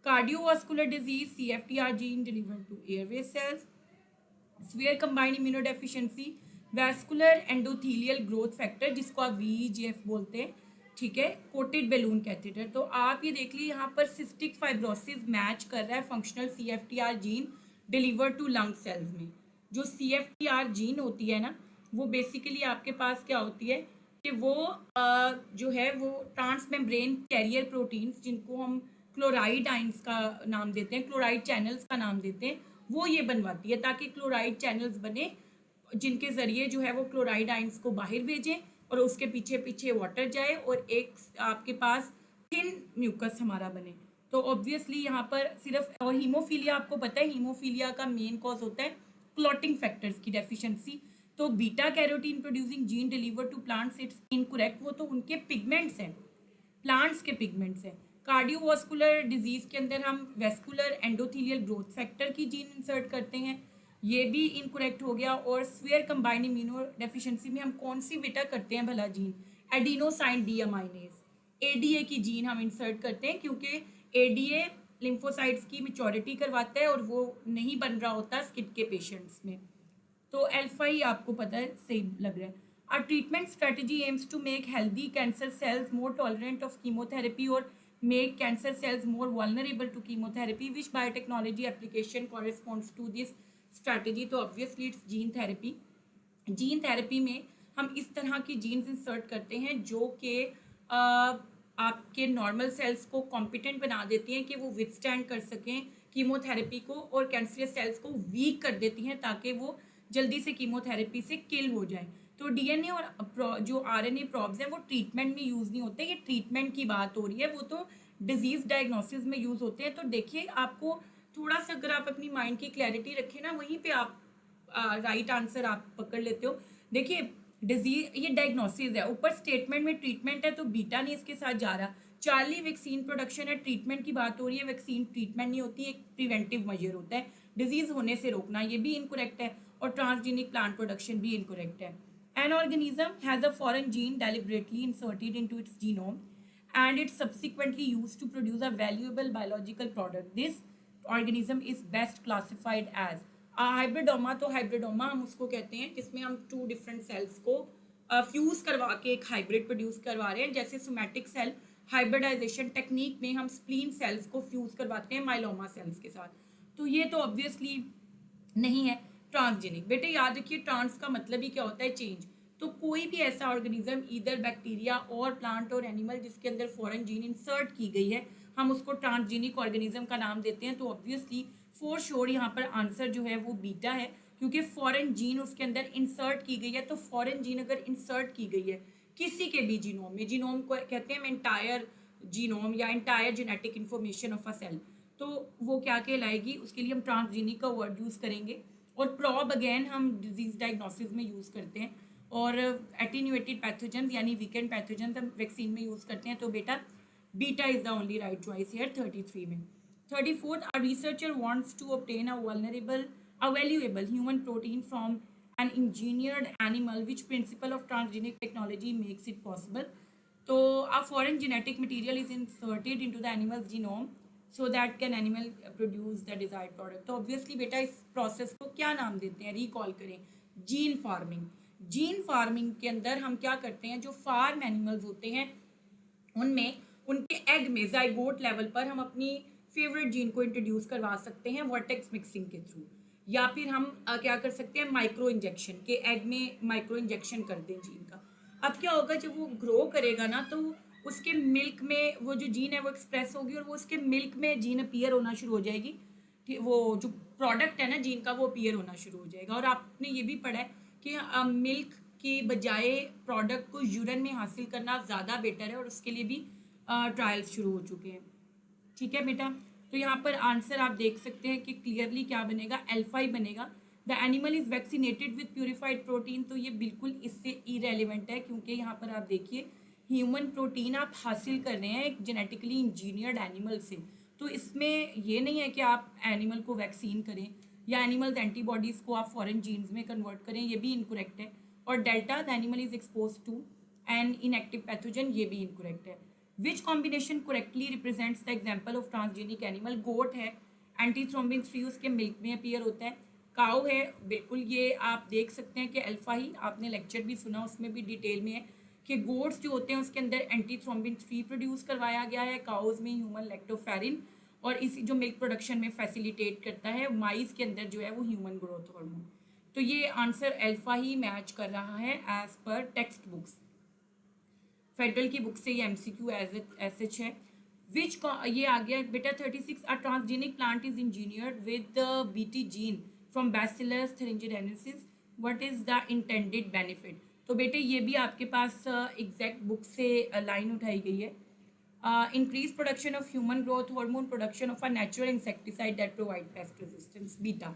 Cardiovascular disease, CFTR gene delivered to airway cells. Severe combined immunodeficiency, vascular endothelial growth factor, जिसको आप VEGF बोलते हैं। ठीक है, coated balloon catheter. तो आप ये देख लीजिए, यहाँ पर सिस्टिक फाइब्रोसिस मैच कर रहा है functional CFTR gene deliver to lung cells में। जो CFTR जीन होती है ना, वो बेसिकली आपके पास क्या होती है कि वो जो है वो ट्रांस मेम्ब्रेन कैरियर प्रोटीन्स, जिनको हम क्लोराइड आइंस का नाम देते हैं, क्लोराइड चैनल्स का नाम देते हैं, वो ये बनवाती है, ताकि क्लोराइड चैनल्स बने, जिनके ज़रिए जो है वो क्लोराइड आइंस को बाहर भेजें और उसके पीछे पीछे वाटर जाए और एक आपके पास थिन म्यूकस हमारा बने। तो ऑब्वियसली यहाँ पर सिर्फ, और हीमोफीलिया आपको पता है, हीमोफीलिया का मेन कॉज होता है क्लॉटिंग फैक्टर्स की डेफिशिएंसी। तो beta carotene producing gene deliver to plants, it's incorrect, वो तो उनके पिगमेंट्स हैं, प्लांट्स के पिगमेंट्स हैं। कार्डियोवास्कुलर डिजीज़ के अंदर हम वेस्कुलर एंडोथीलियल ग्रोथ फैक्टर की जीन इंसर्ट करते हैं, ये भी इनकरेक्ट हो गया। और स्वेयर कंबाइंड इम्यूनो डेफिशिएंसी में हम कौन सी बेटा करते हैं भला जीन? एडिनोसाइन डीअमाइनेज, ADA की जीन हम इंसर्ट करते हैं, क्योंकि ADA लिम्फोसाइट्स की मैच्योरिटी करवाता है और वो नहीं बन रहा होता स्किड के पेशेंट्स में। तो अल्फा ही आपको पता है, सही लग रहा है। Our treatment strategy aims to make healthy cancer cells more tolerant of chemotherapy or make cancer cells more vulnerable to chemotherapy. Which biotechnology application corresponds to this strategy? तो obviously it's gene therapy. Gene therapy में हम इस तरह की jeans insert करते हैं जो कि आपके नॉर्मल सेल्स को कॉम्पिटेंट बना देती हैं कि वो विथस्टैंड कर सकें कीमोथेरेपी को, और कैंसरियस सेल्स को वीक कर देती हैं ताकि वो जल्दी से कीमोथेरेपी से किल हो जाए। तो DNA और जो RNA प्रॉब्स हैं वो ट्रीटमेंट में यूज़ नहीं होते, ये ट्रीटमेंट की बात हो रही है, वो तो डिजीज़ डायग्नोसिस में यूज़ होते हैं। तो देखिए, आपको थोड़ा सा अगर आप अपनी माइंड की क्लैरिटी रखें ना, वहीं पे आप राइट आंसर आप पकड़ लेते हो। देखिए, डिजीज ये डायग्नोसिस है, ऊपर स्टेटमेंट में ट्रीटमेंट है, तो बीटा नहीं इसके साथ जा रहा। चार्ली वैक्सीन प्रोडक्शन है, ट्रीटमेंट की बात हो रही है, वैक्सीन ट्रीटमेंट नहीं होती, एक प्रिवेंटिव मेजर होता है डिजीज होने से रोकना, ये भी इनकरेक्ट है। और ट्रांसजेनिक प्लांट प्रोडक्शन भी इनकरेक्ट है। An organism has a foreign gene deliberately inserted into its genome and it's subsequently used to produce a valuable biological product. This organism is best classified as hybridoma. तो hybridoma हम उसको कहते हैं जिसमें हम 2 different cells को fuse करवा के एक हाइब्रिड प्रोड्यूस करवा रहे हैं, जैसे सोमैटिक सेल हाइब्रिडाइजेशन टेक्निक में हम स्प्लीन सेल्स को फ्यूज करवाते हैं माइलोमा सेल्स के साथ। तो ये तो ऑब्वियसली नहीं है ट्रांसजेनिक। बेटे याद रखिए ट्रांस का मतलब ही क्या होता है, चेंज। तो कोई भी ऐसा ऑर्गेनिज्म, इधर बैक्टीरिया और प्लांट और एनिमल, जिसके अंदर फॉरेन जीन इंसर्ट की गई है, हम उसको ट्रांसजेनिक ऑर्गेनिज्म का नाम देते हैं। तो ऑब्वियसली फॉर श्योर यहाँ पर आंसर जो है वो बीटा है, क्योंकि फॉरेन जीन उसके अंदर इंसर्ट की गई है। तो फॉरेन जीन अगर इंसर्ट की गई है किसी के भी जीनोम में, जीनोम को कहते हैं एंटायर जीनोम या entire genetic information of a cell, तो वो क्या कहलाएगी, उसके लिए हम ट्रांसजीनिक का वर्ड यूज़ करेंगे। और प्रॉब अगेन हम डिजीज डायग्नोसिस में यूज़ करते हैं, और एटीन्यूएटेड पैथोजन यानी वीकेंड पैथोजन हम वैक्सीन में यूज़ करते हैं। तो बेटा beta is the only right choice here 33 में। 34, a researcher wants to obtain a valuable human protein from an engineered animal. Which principle of transgenic technology makes it possible? तो a foreign genetic material is inserted into the animal's genome so that can animal produce the desired product. तो obviously बेटा इस process को क्या नाम देते हैं, recall करें, जीन फार्मिंग। जीन फार्मिंग के अंदर हम क्या करते हैं, जो फार्म एनिमल्स होते हैं उनमें उनके एग में जाइगोट लेवल पर हम अपनी फेवरेट जीन को इंट्रोड्यूस करवा सकते हैं वर्टेक्स मिक्सिंग के थ्रू, या फिर हम क्या कर सकते हैं, माइक्रो इंजेक्शन के एग में माइक्रो इंजेक्शन कर दें जीन का। अब क्या होगा, जब वो ग्रो करेगा ना तो उसके मिल्क में वो जो जीन है वो एक्सप्रेस होगी और वो उसके मिल्क में जीन अपीयर होना शुरू हो जाएगी। वो जो प्रोडक्ट है ना जीन का वो अपीयर होना शुरू हो जाएगा। और आपने ये भी पढ़ा है कि मिल्क की बजाय प्रोडक्ट को यूरिन में हासिल करना ज़्यादा बेटर है, और उसके लिए भी ट्रायल्स शुरू हो चुके हैं। ठीक है बेटा, तो यहाँ पर आंसर आप देख सकते हैं कि क्लियरली क्या बनेगा, अल्फा ही बनेगा। The animal is vaccinated with purified protein, तो ये बिल्कुल इससे इरेलीवेंट है, क्योंकि यहाँ पर आप देखिए ह्यूमन प्रोटीन आप हासिल कर रहे हैं एक जेनेटिकली इंजीनियर्ड एनिमल से। तो इसमें ये नहीं है कि आप एनिमल को वैक्सीन करें या एनिमल्स एंटीबॉडीज़ को आप फॉरेन जीन्स में कन्वर्ट करें, ये भी इनकरेक्ट है। और delta the animal is exposed to an inactive pathogen, ये भी इनकरेक्ट है। Which combination correctly represents the example of transgenic animal? Goat है, एंटीथ्रोम्बिन 3 उसके मिल्क में अपीयर होता है। काऊ है, बिल्कुल ये आप देख सकते हैं कि अल्फा ही, आपने लेक्चर भी सुना उसमें भी डिटेल में है कि गोट्स जो होते हैं उसके अंदर एंटीथ्रोम्बिन 3 प्रोड्यूस करवाया गया है, काउज में ह्यूमन लैक्टोफेरिन, और इसी जो मिल्क प्रोडक्शन में फैसिलिटेट करता है। माइस के अंदर जो है वो ह्यूमन ग्रोथ हार्मोन। तो ये आंसर अल्फा ही मैच कर रहा है as per text books, Federal की बुक से ये एमसीक्यू एज सच है। विच ये आ गया बेटा 36, अ transgenic plant is engineered with BT gene from bacillus thuringiensis, what is the intended benefit? तो बेटे ये भी आपके पास एग्जैक्ट बुक से लाइन उठाई गई है। Increase production of human growth hormone, production of a natural insecticide that provide paste resistance, beta.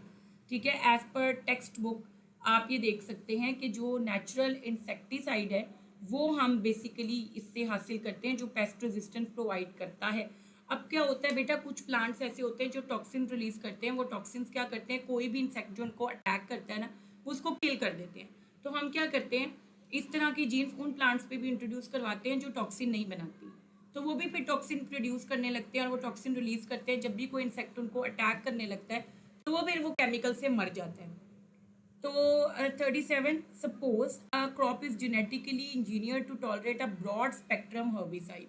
ठीक है, एज पर टेक्स्ट बुक आप ये देख सकते हैं कि जो नेचुरल इंसेक्टिसाइड है वो हम बेसिकली इससे हासिल करते हैं जो पेस्ट रेजिस्टेंस प्रोवाइड करता है। अब क्या होता है बेटा, कुछ प्लांट्स ऐसे होते हैं जो टॉक्सिन रिलीज करते हैं, वो टॉक्सिन्स क्या करते हैं, कोई भी इंसेक्ट जो उनको अटैक करता है ना उसको किल कर देते हैं। तो हम क्या करते हैं, इस तरह की जीन्स उन प्लांट्स पे भी इंट्रोड्यूस करवाते हैं जो टॉक्सिन नहीं बनाती, तो वो भी फिर टॉक्सिन प्रोड्यूस करने लगते हैं और वो टॉक्सिन रिलीज करते हैं। जब भी कोई इंसेक्ट उनको अटैक करने लगता है तो वो फिर वो केमिकल से मर जाते हैं। तो 37, suppose a crop is genetically engineered to tolerate a broad spectrum herbicide.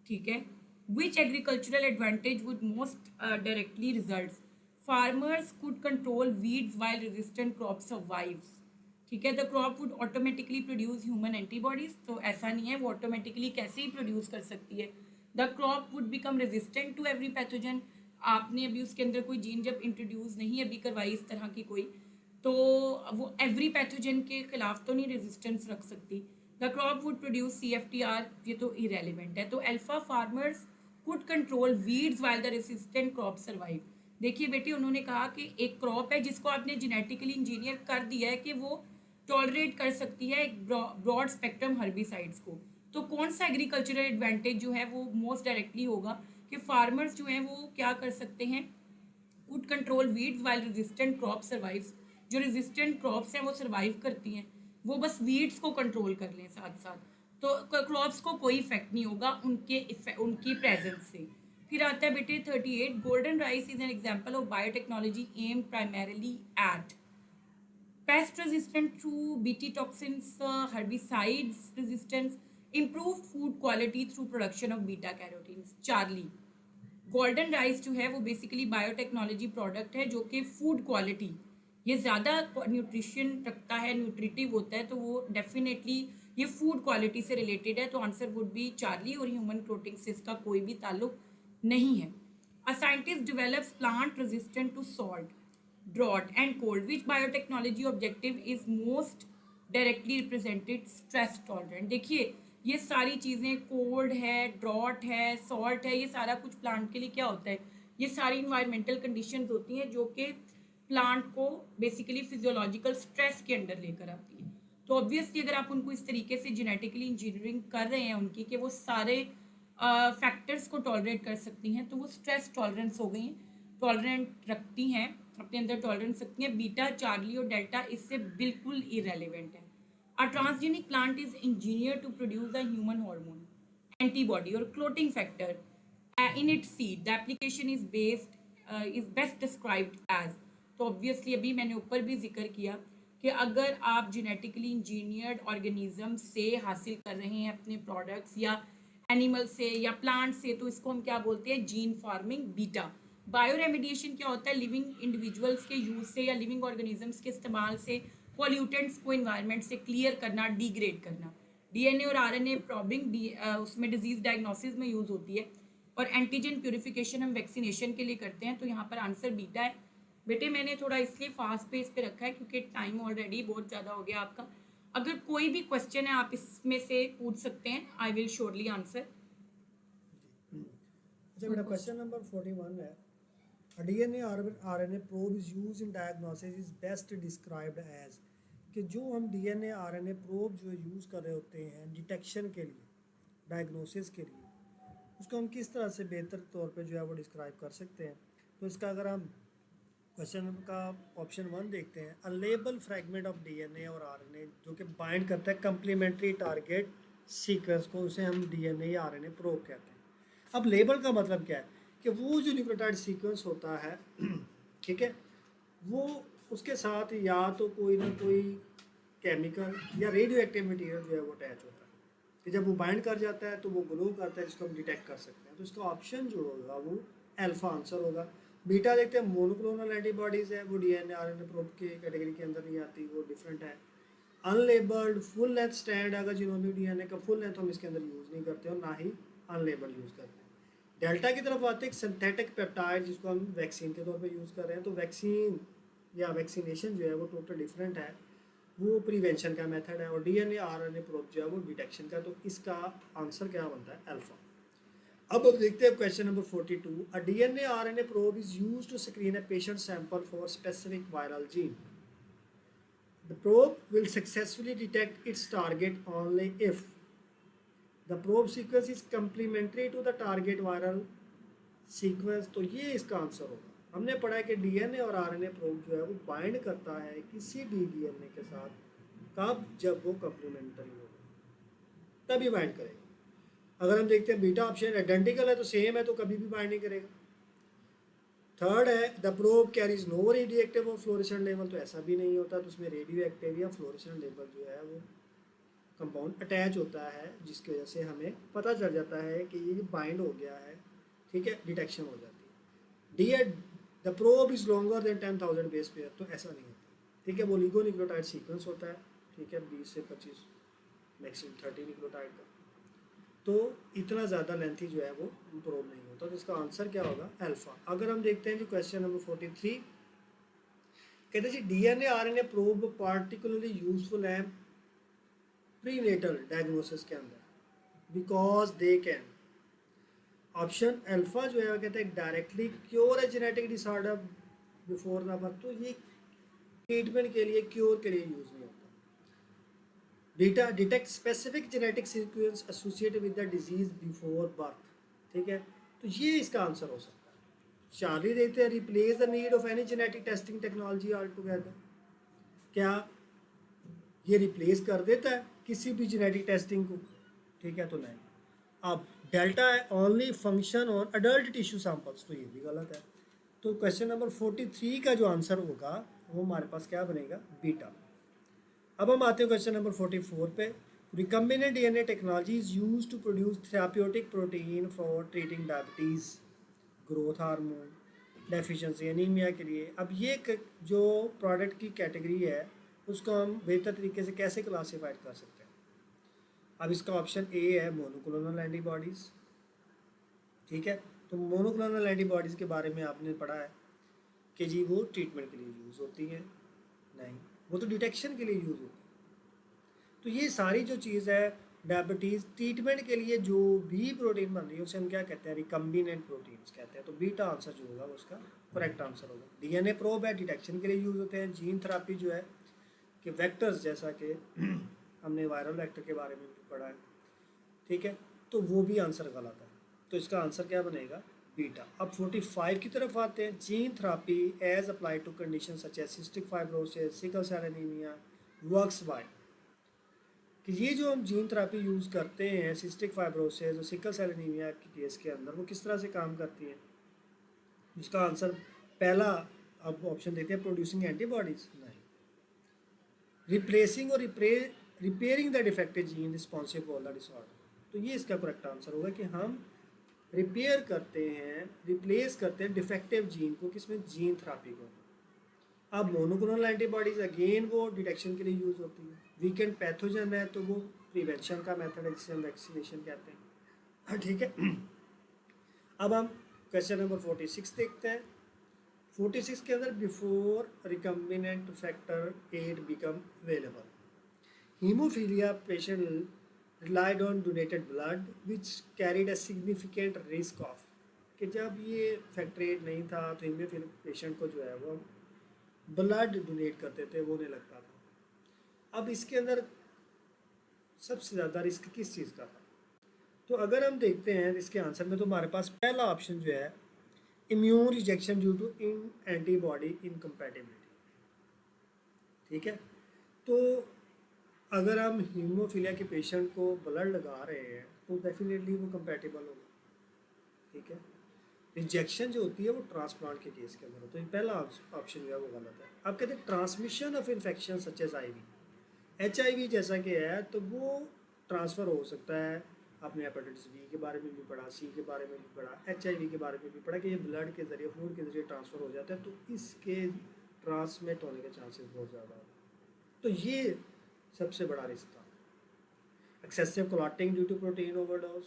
ठीक है, which agricultural advantage would most directly result? Farmers could control weeds while resistant crop survives. ठीक है, the crop would automatically produce human antibodies, तो ऐसा नहीं है, वो automatically कैसे ही प्रोड्यूस कर सकती है। The crop would become resistant to every pathogen, आपने अभी उसके अंदर कोई जीन जब इंट्रोड्यूस नहीं अभी करवाई इस तरह की कोई, तो वो एवरी पैथोजन के खिलाफ तो नहीं रेजिस्टेंस रख सकती। The crop would produce CFTR, ये तो इरेलीवेंट है। तो alpha farmers could control weeds while the resistant crop survive. देखिए बेटी उन्होंने कहा कि एक क्रॉप है जिसको आपने जेनेटिकली इंजीनियर कर दिया है कि वो टॉलरेट कर सकती है एक ब्रॉड स्पेक्ट्रम हर्बिसाइड्स को। तो कौन सा एग्रीकल्चरल एडवांटेज जो है वो मोस्ट डायरेक्टली होगा कि फार्मर्स जो हैं वो क्या कर सकते हैं, could control weeds while resistant crop survives, जो रेजिस्टेंट क्रॉप्स हैं वो सर्वाइव करती हैं, वो बस वीड्स को कंट्रोल कर लें साथ साथ, तो क्रॉप्स को कोई इफेक्ट नहीं होगा उनकी प्रेजेंस से। फिर आता है बेटे 38, golden rice is an example of biotechnology aim primarily at pest resistant through BT toxins, herbicides resistance, improve food quality through production of beta carotene. Charlie, golden rice जो है वो बेसिकली बायोटेक्नोलॉजी प्रोडक्ट है जो कि food quality, ये ज़्यादा nutrition रखता है, न्यूट्रिटिव होता है, तो वो डेफिनेटली ये फूड क्वालिटी से रिलेटेड है। तो आंसर वुड बी चार्ली, और ह्यूमन प्रोटीन से इसका कोई भी ताल्लुक नहीं है। A scientist develops plant resistant to salt, drought and cold, which biotechnology objective is most directly represented? Stress tolerant. देखिए ये सारी चीज़ें, कोल्ड है, ड्रॉट है, सॉल्ट है, ये सारा कुछ प्लांट के लिए क्या होता है, ये सारी इन्वायरमेंटल कंडीशंस होती हैं जो कि प्लांट को बेसिकली फिजियोलॉजिकल स्ट्रेस के अंडर लेकर आती हैं। तो ऑब्वियसली अगर आप उनको इस तरीके से जेनेटिकली इंजीनियरिंग कर रहे हैं उनकी कि वो सारे फैक्टर्स को टॉलरेट कर सकती हैं, तो वो स्ट्रेस टॉलरेंस हो गई हैं, टॉलरेंट रखती हैं, अपने अंदर टॉलरेंस रखती हैं। बीटा, चार्ली और डेल्टा इससे बिल्कुल इरेलीवेंट है। A transgenic plant is engineered to produce a human hormone, antibody or clotting factor in its seed. The application is best described as. तो ऑब्वियसली अभी मैंने ऊपर भी जिक्र किया कि अगर आप जेनेटिकली इंजीनियर्ड ऑर्गेनिज्म से हासिल कर रहे हैं अपने प्रोडक्ट्स, या एनिमल से या प्लांट से, तो इसको हम क्या बोलते हैं? Gene farming. Beta, bio remediation क्या होता है? लिविंग इंडिविजुअल्स के यूज से या लिविंग ऑर्गेनिजम्स के इस्तेमाल से पॉल्यूटेंट्स को इन्वायरमेंट से क्लियर करना, डिग्रेड करना। डीएनए और आरएनए प्रॉबिंग उसमें डिजीज डायग्नोसिस में यूज होती है। और एंटीजन प्यूरिफिकेशन हम वैक्सीनेशन के लिए करते हैं। तो यहाँ पर आंसर बीटा है। बेटे मैंने थोड़ा इसलिए फास्ट पेस पे रखा है क्योंकि टाइम ऑलरेडी बहुत ज़्यादा हो गया आपका। अगर कोई भी क्वेश्चन है आप इसमें से पूछ सकते हैं, आई विल श्योरली आंसर। अच्छा बेटा, क्वेश्चन नंबर 41 है, A DNA RNA probe is used in diagnosis is best described as, कि जो हम DNA RNA probe जो यूज़ कर रहे होते हैं डिटेक्शन के लिए, डायग्नोसिस के लिए, उसको हम किस तरह से बेहतर तौर पे जो है वो डिस्क्राइब कर सकते हैं? तो इसका अगर हम क्वेश्चन का ऑप्शन 1 देखते हैं, a label fragment of DNA और RNA जो कि बाइंड करता है कंप्लीमेंट्री टारगेट सीक्वेंस को, उसे हम DNA या RNA प्रोब कहते हैं। अब लेबल का मतलब क्या है कि वो जो न्यूक्लियोटाइड सीक्वेंस होता है ठीक है, वो उसके साथ या तो कोई ना कोई केमिकल या रेडियो एक्टिव मटीरियल जो है वो अटैच होता है, कि जब वो बाइंड कर जाता है तो वो ग्लो करता है, जिसको हम डिटेक्ट कर सकते हैं। तो इसका ऑप्शन जो होगा वो अल्फा आंसर होगा। बीटा देखते हैं, मोनोक्लोनल एंटीबॉडीज़ है, वो DNA RNA प्रोब के कैटेगरी के अंदर नहीं आती, वो डिफरेंट है। अनलेबल्ड फुल लेंथ स्टैंड, अगर जिन्होंने DNA का फुल लेंथ हम इसके अंदर यूज़ नहीं करते और ना ही अनलेबल्ड यूज़ करते हैं। डेल्टा की तरफ आते हैं, सिंथेटिक पेप्टाइड जिसको हम वैक्सीन के तौर पे यूज़ कर रहे हैं। तो वैक्सीन या वैक्सीनेशन जो है वो टोटल डिफरेंट है, वो प्रिवेंशन का मेथड है, और DNA RNA प्रोब जो है वो डिटेक्शन का। तो इसका आंसर क्या बनता है? अल्फा। अब देखते हैं question number 42, a DNA RNA probe is used to screen a patient sample for specific viral gene. The probe will successfully detect its target only if the probe sequence is complementary to the target viral sequence. तो ये इसका answer होगा। हमने पढ़ा है कि DNA और RNA probe जो है वो बाइंड करता है किसी भी DNA के साथ, कब? जब वो कम्प्लीमेंट्री होगा तभी बाइंड करेगा। अगर हम देखते हैं बीटा ऑप्शन आइडेंटिकल है तो सेम है, तो कभी भी बाइंड नहीं करेगा। थर्ड है, the probe carries no radioactive और फ्लोरेसेंट लेवल, तो ऐसा भी नहीं होता, तो उसमें रेडियो एक्टिव या फ्लोरेसेंट लेवल जो है वो कंपाउंड अटैच होता है, जिसकी वजह से हमें पता चल जाता है कि ये बाइंड हो गया है, ठीक है, डिटेक्शन हो जाती है। डी है, the probe is longer than 10,000 base pair, तो ऐसा नहीं होता, ठीक है, वो ओलिगोन्यूक्लियोटाइड सीक्वेंस होता है, ठीक है, 20 से 25 मैक्सिमम 30 न्यूक्लियोटाइड का, तो इतना ज़्यादा लेंथी जो है वो प्रोब नहीं होता। तो इसका आंसर क्या होगा? अल्फा। अगर हम देखते हैं जो क्वेश्चन नंबर 43 कहते हैं जी, DNA RNA probe particularly useful है प्रीनेटल डायग्नोसिस के अंदर because they can, option alpha जो है वो कहते हैं directly cure a genetic disorder before the birth, तो ये ट्रीटमेंट के लिए, क्योर के लिए यूज नहीं होता। Beta detect specific genetic sequence associated with the disease before birth, ठीक है, तो ये इसका आंसर हो सकता है। चार्ली देते हैं, replace the need of any genetic testing technology all together, क्या ये रिप्लेस कर देता है किसी भी जेनेटिक टेस्टिंग को? ठीक है, तो नहीं। अब डेल्टा है only function on adult tissue samples, तो ये भी गलत है। तो क्वेश्चन नंबर 43 का जो आंसर होगा वो हमारे पास क्या बनेगा? बीटा। अब हम आते हैं क्वेश्चन नंबर 44 पे। Recombinant DNA technology is used to produce therapeutic protein for treating diabetes, growth hormone deficiency, anaemia के लिए। अब ये जो प्रोडक्ट की कैटेगरी है उसको हम बेहतर तरीके से कैसे क्लासीफाइड कर सकते हैं। अब इसका ऑप्शन ए है मोनोक्लोनल एंटीबॉडीज़। ठीक है, तो मोनोक्लोनल एंटीबॉडीज़ के बारे में आपने पढ़ा है कि जी वो ट्रीटमेंट के लिए यूज़ होती हैं, नहीं वो तो डिटेक्शन के लिए यूज़ होती है। तो ये सारी जो चीज़ है डायबिटीज़ ट्रीटमेंट के लिए जो भी प्रोटीन बन रही है उसे हम क्या कहते हैं, रिकम्बिनेंट प्रोटीन्स कहते हैं। तो बीटा आंसर जो होगा उसका करेक्ट आंसर होगा। डीएनए प्रोब है, डिटेक्शन के लिए यूज़ होते हैं। जीन थेरापी जो है कि वेक्टर्स, जैसा कि हमने वायरल वेक्टर के बारे में भी पढ़ा है, ठीक है, तो वो भी आंसर गलत है। तो इसका आंसर क्या बनेगा, बीटा। अब 45 की तरफ आते हैं। Gene therapy as applied to condition such as cystic fibrosis, sickle cell anaemia works by, कि ये जो हम जीन थेरापी यूज़ करते हैं सिस्टिक फाइब्रोसिस और सिकल सेल एनीमिया के केस के अंदर, वो किस तरह से काम करती हैं। इसका आंसर पहला, अब ऑप्शन देते हैं प्रोड्यूसिंग एंटीबॉडीज, नहीं, रिप्लेसिंग और repairing the defected gene responsive for the disorder. तो ये इसका करेक्ट आंसर होगा कि हम रिपेयर करते हैं, रिप्लेस करते हैं डिफेक्टिव जीन को, किसमें, जीन थेरापी को। अब मोनोक्लोनल एंटीबॉडीज़ अगेन वो डिटेक्शन के लिए यूज़ होती है। वीकेंड पैथोजन है तो वो प्रिवेंशन का मेथड है जिसे हम वैक्सीनेशन कहते हैं। ठीक है, अब हम क्वेश्चन नंबर 46 देखते हैं। 46 के अंदर before recombinant factor 8 become available, haemophilia patient relied on donated blood which carried a significant risk of, कि जब ये फैक्टर 8 नहीं था तो हीमोफीलिया पेशेंट को जो है वो ब्लड डोनेट करते थे, वो नहीं लगता था। अब इसके अंदर सबसे ज़्यादा रिस्क किस चीज़ का था, तो अगर हम देखते हैं इसके आंसर में, तो हमारे पास पहला ऑप्शन जो है immune rejection due to in antibody incompatibility. ठीक है, तो अगर हम हीमोफीलिया के पेशेंट को ब्लड लगा रहे हैं तो डेफिनेटली वो कंपैटिबल होगा। ठीक है, रिजेक्शन जो होती है वो ट्रांसप्लांट के केस के अंदर होता है। तो पहला ऑप्शन जो है वो गलत है। अब कहते हैं transmission of infection such as I V, HIV जैसा कि है तो वो ट्रांसफ़र हो सकता है। आपने हेपेटाइटिस बी के बारे में भी पढ़ा, सी के बारे में भी पढ़ा, HIV के बारे में भी पढ़ा कि ये ब्लड के ज़रिए, खून के ज़रिए ट्रांसफ़र हो जाता है, तो इसके ट्रांसमिट होने के चांसेस बहुत ज़्यादा होते हैं। तो ये सबसे बड़ा रिस्क था। Excessive clotting due to protein overdose,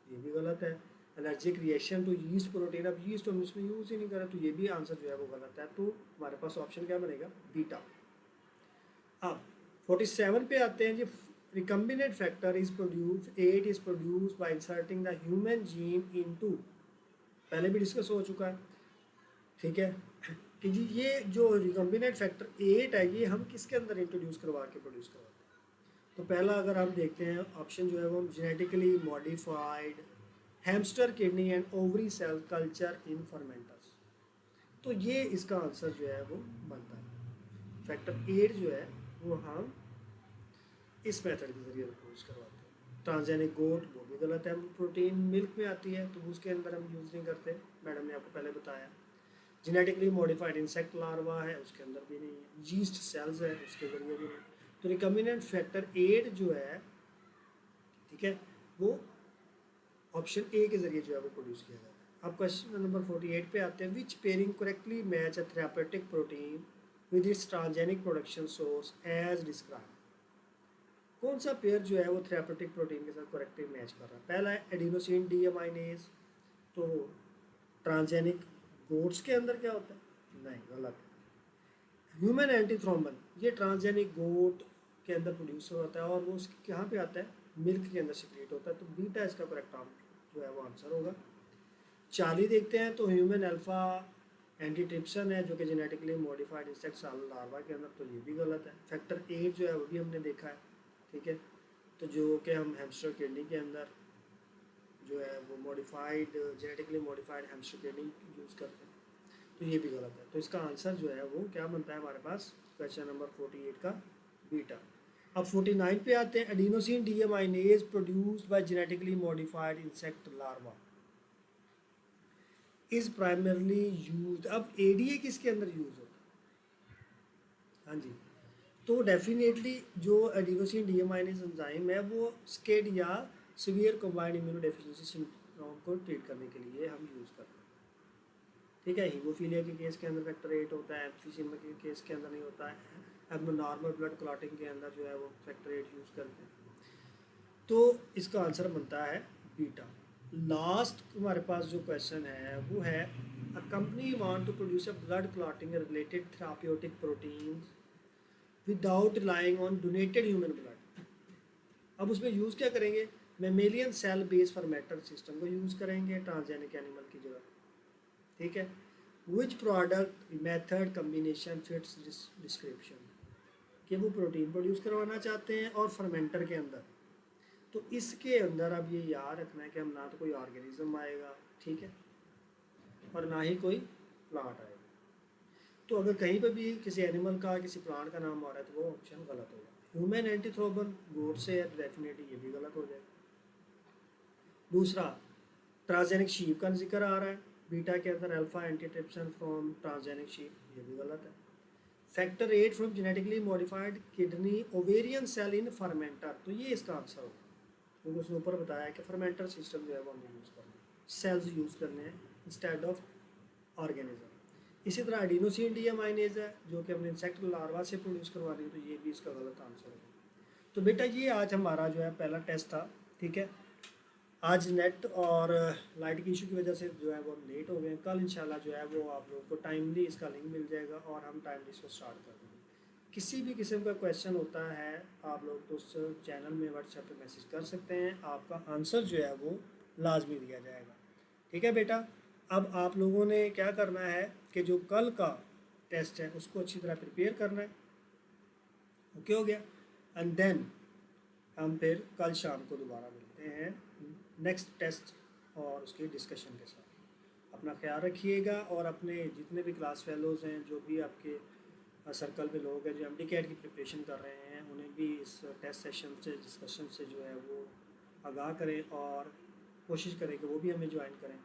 ये भी गलत है। Allergic reaction to yeast protein, अब यीस्ट हम इसमें यूज़ ही नहीं करें, तो ये भी आंसर जो है वो गलत है। तो हमारे पास ऑप्शन क्या बनेगा, बीटा। अब 47 पे आते हैं जी। Recombinant factor is produce 8 is produce by inserting the human gene into, पहले भी डिस्कस हो चुका है। ठीक है, कि जी ये जो रिकम्बिनेंट फैक्टर 8 है ये हम किसके अंदर इंट्रोड्यूस करवा के प्रोड्यूस करवाते हैं। तो पहला अगर हम देखते हैं ऑप्शन जो है वो genetically modified hamster kidney and ovary cell culture in fermenters, तो ये इसका आंसर जो है वो बनता है। फैक्टर 8 जो है वो हम इस मेथड के ज़रिए प्रोड्यूस करवाते हैं। ट्रांसजेनिक गोट, वो भी गलत है। प्रोटीन मिल्क में आती है तो उसके अंदर हम यूज़ नहीं करते, मैडम ने आपको पहले बताया। जेनेटिकली मॉडिफाइड इंसेक्ट लार्वा है, उसके अंदर भी नहीं है। जीस्ट सेल्स है, उसके ज़रिए भी नहीं। तो रिकम्बिनेंट फैक्टर 8 जो है, ठीक है, वो ऑप्शन ए के ज़रिए जो है वो प्रोड्यूस किया जाता है। अब क्वेश्चन नंबर 48 पे आते हैं। Which pairing correctly match a therapeutic protein with its transgenic production source as describe, कौन सा पेयर जो है वो थेरापेटिक प्रोटीन के साथ करेक्टली मैच कर रहा है। पहला है एडिनोसिन डीएमाइनेज, तो ट्रांसजेनिक गोट्स के अंदर क्या होता है, नहीं, गलत है। ह्यूमन एंटीथ्रोम्बन, ये ट्रांसजेनिक गोट के अंदर प्रोड्यूस होता है और वो कहाँ पे आता है, मिल्क के अंदर सिक्रेट होता है। तो बीटा इसका करेक्ट जो है वो आंसर होगा। 40 देखते हैं तो ह्यूमन अल्फा एंटीट्रिप्सन है जो कि जेनेटिकली मॉडिफाइड इंसेक्ट लार्वा के अंदर, तो ये भी गलत है। फैक्टर 8 जो है वो भी हमने देखा है, ठीक है, तो जो कि हम हैमस्टर किडनी के अंदर जो है वो modified, genetically modified hamster kidney use करते हैं, तो ये भी गलत है। तो इसका आंसर जो है वो क्या बनता है हमारे पास, क्वेश्चन नंबर 48 का बीटा। अब 49 पे आते हैं। Adenosine deaminase produced by genetically modified insect larvae is primarily used, अब एडीए किसके अंदर यूज होता है, हाँ जी, तो डेफिनेटली जो एडिनोसिन डीएमाइनेज एंजाइम है वो स्केड या सीवियर कंबाइंड इम्यूनोडेफिशिएंसी सिंड्रोम को ट्रीट करने के लिए हम यूज़ करते हैं। ठीक है, हीमोफीलिया के केस के अंदर फैक्टर 8 होता है, एम्फीसीमा के केस के अंदर नहीं होता है, अब नॉर्मल ब्लड क्लॉटिंग के अंदर जो है वो फैक्टर 8 यूज़ करते हैं। तो इसका आंसर बनता है बीटा। लास्ट हमारे पास जो क्वेश्चन है वो है a company want to produce a blood clotting related therapeutic proteins without relying on donated human blood. अब उसमें यूज़ क्या करेंगे, mammalian cell base fermenter system को यूज़ करेंगे ट्रांसजेनिक एनिमल की जगह। ठीक है, which product method combination fits description, कि वो प्रोटीन प्रोड्यूस करवाना चाहते हैं और फर्मेंटर के अंदर। तो इसके अंदर अब ये याद रखना है कि हम ना तो कोई ऑर्गेनिज्म आएगा, ठीक है, और ना ही कोई प्लांट आएगा। तो अगर कहीं पर भी किसी एनिमल का किसी प्लांट का नाम आ रहा है तो वो ऑप्शन गलत होगा। ह्यूमन एंटीथ्रोबन गोट से है तो डेफिनेटली ये भी गलत हो जाएगा। दूसरा, ट्रांसजेनिक शीप का जिक्र आ रहा है बीटा के अंदर, alpha antitrypsin from transgenic sheep, ये भी गलत है। Factor 8 from genetically modified kidney ovarian cell in fermenter, तो ये इसका आंसर होगा, क्योंकि उसने ऊपर बताया कि फर्मेंटर सिस्टम जो है वो हमें यूज़ करना है, सेल्स यूज़ करने हैं इंस्टेड ऑफ ऑर्गेनिज्म। इसी तरह एडिनोसिन डीएमाइनेज है जो कि हमने इंसेक्ट लार्वा से प्रोड्यूस करवा दी, तो ये भी इसका गलत आंसर है। तो बेटा ये आज हमारा जो है पहला टेस्ट था। ठीक है, आज नेट और लाइट की इशू की वजह से जो है वो हम लेट हो गए। कल इंशाल्लाह जो है वो आप लोगों को टाइमली इसका लिंक मिल जाएगा और हम टाइमली इसको स्टार्ट कर देंगे। किसी भी किस्म का क्वेश्चन होता है आप लोग तो उस चैनल में व्हाट्सएप पे मैसेज कर सकते हैं, आपका आंसर जो है वो लाजमी दिया जाएगा। ठीक है बेटा, अब आप लोगों ने क्या करना है कि जो कल का टेस्ट है उसको अच्छी तरह प्रिपेयर करना है। ओके हो गया, एंड देन हम फिर कल शाम को दोबारा मिलते हैं नेक्स्ट टेस्ट और उसकी डिस्कशन के साथ। अपना ख्याल रखिएगा और अपने जितने भी क्लास फेलोज़ हैं, जो भी आपके सर्कल में लोग हैं जो एमडीकैट की प्रिपरेशन कर रहे हैं, उन्हें भी इस टेस्ट सेशन से डिस्कशन से जो है वो आगाह करें और कोशिश करें कि वो भी हमें ज्वाइन करें।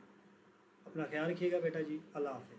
अपना ख्याल रखिएगा बेटा जी, अल्लाह हाफ़िज़।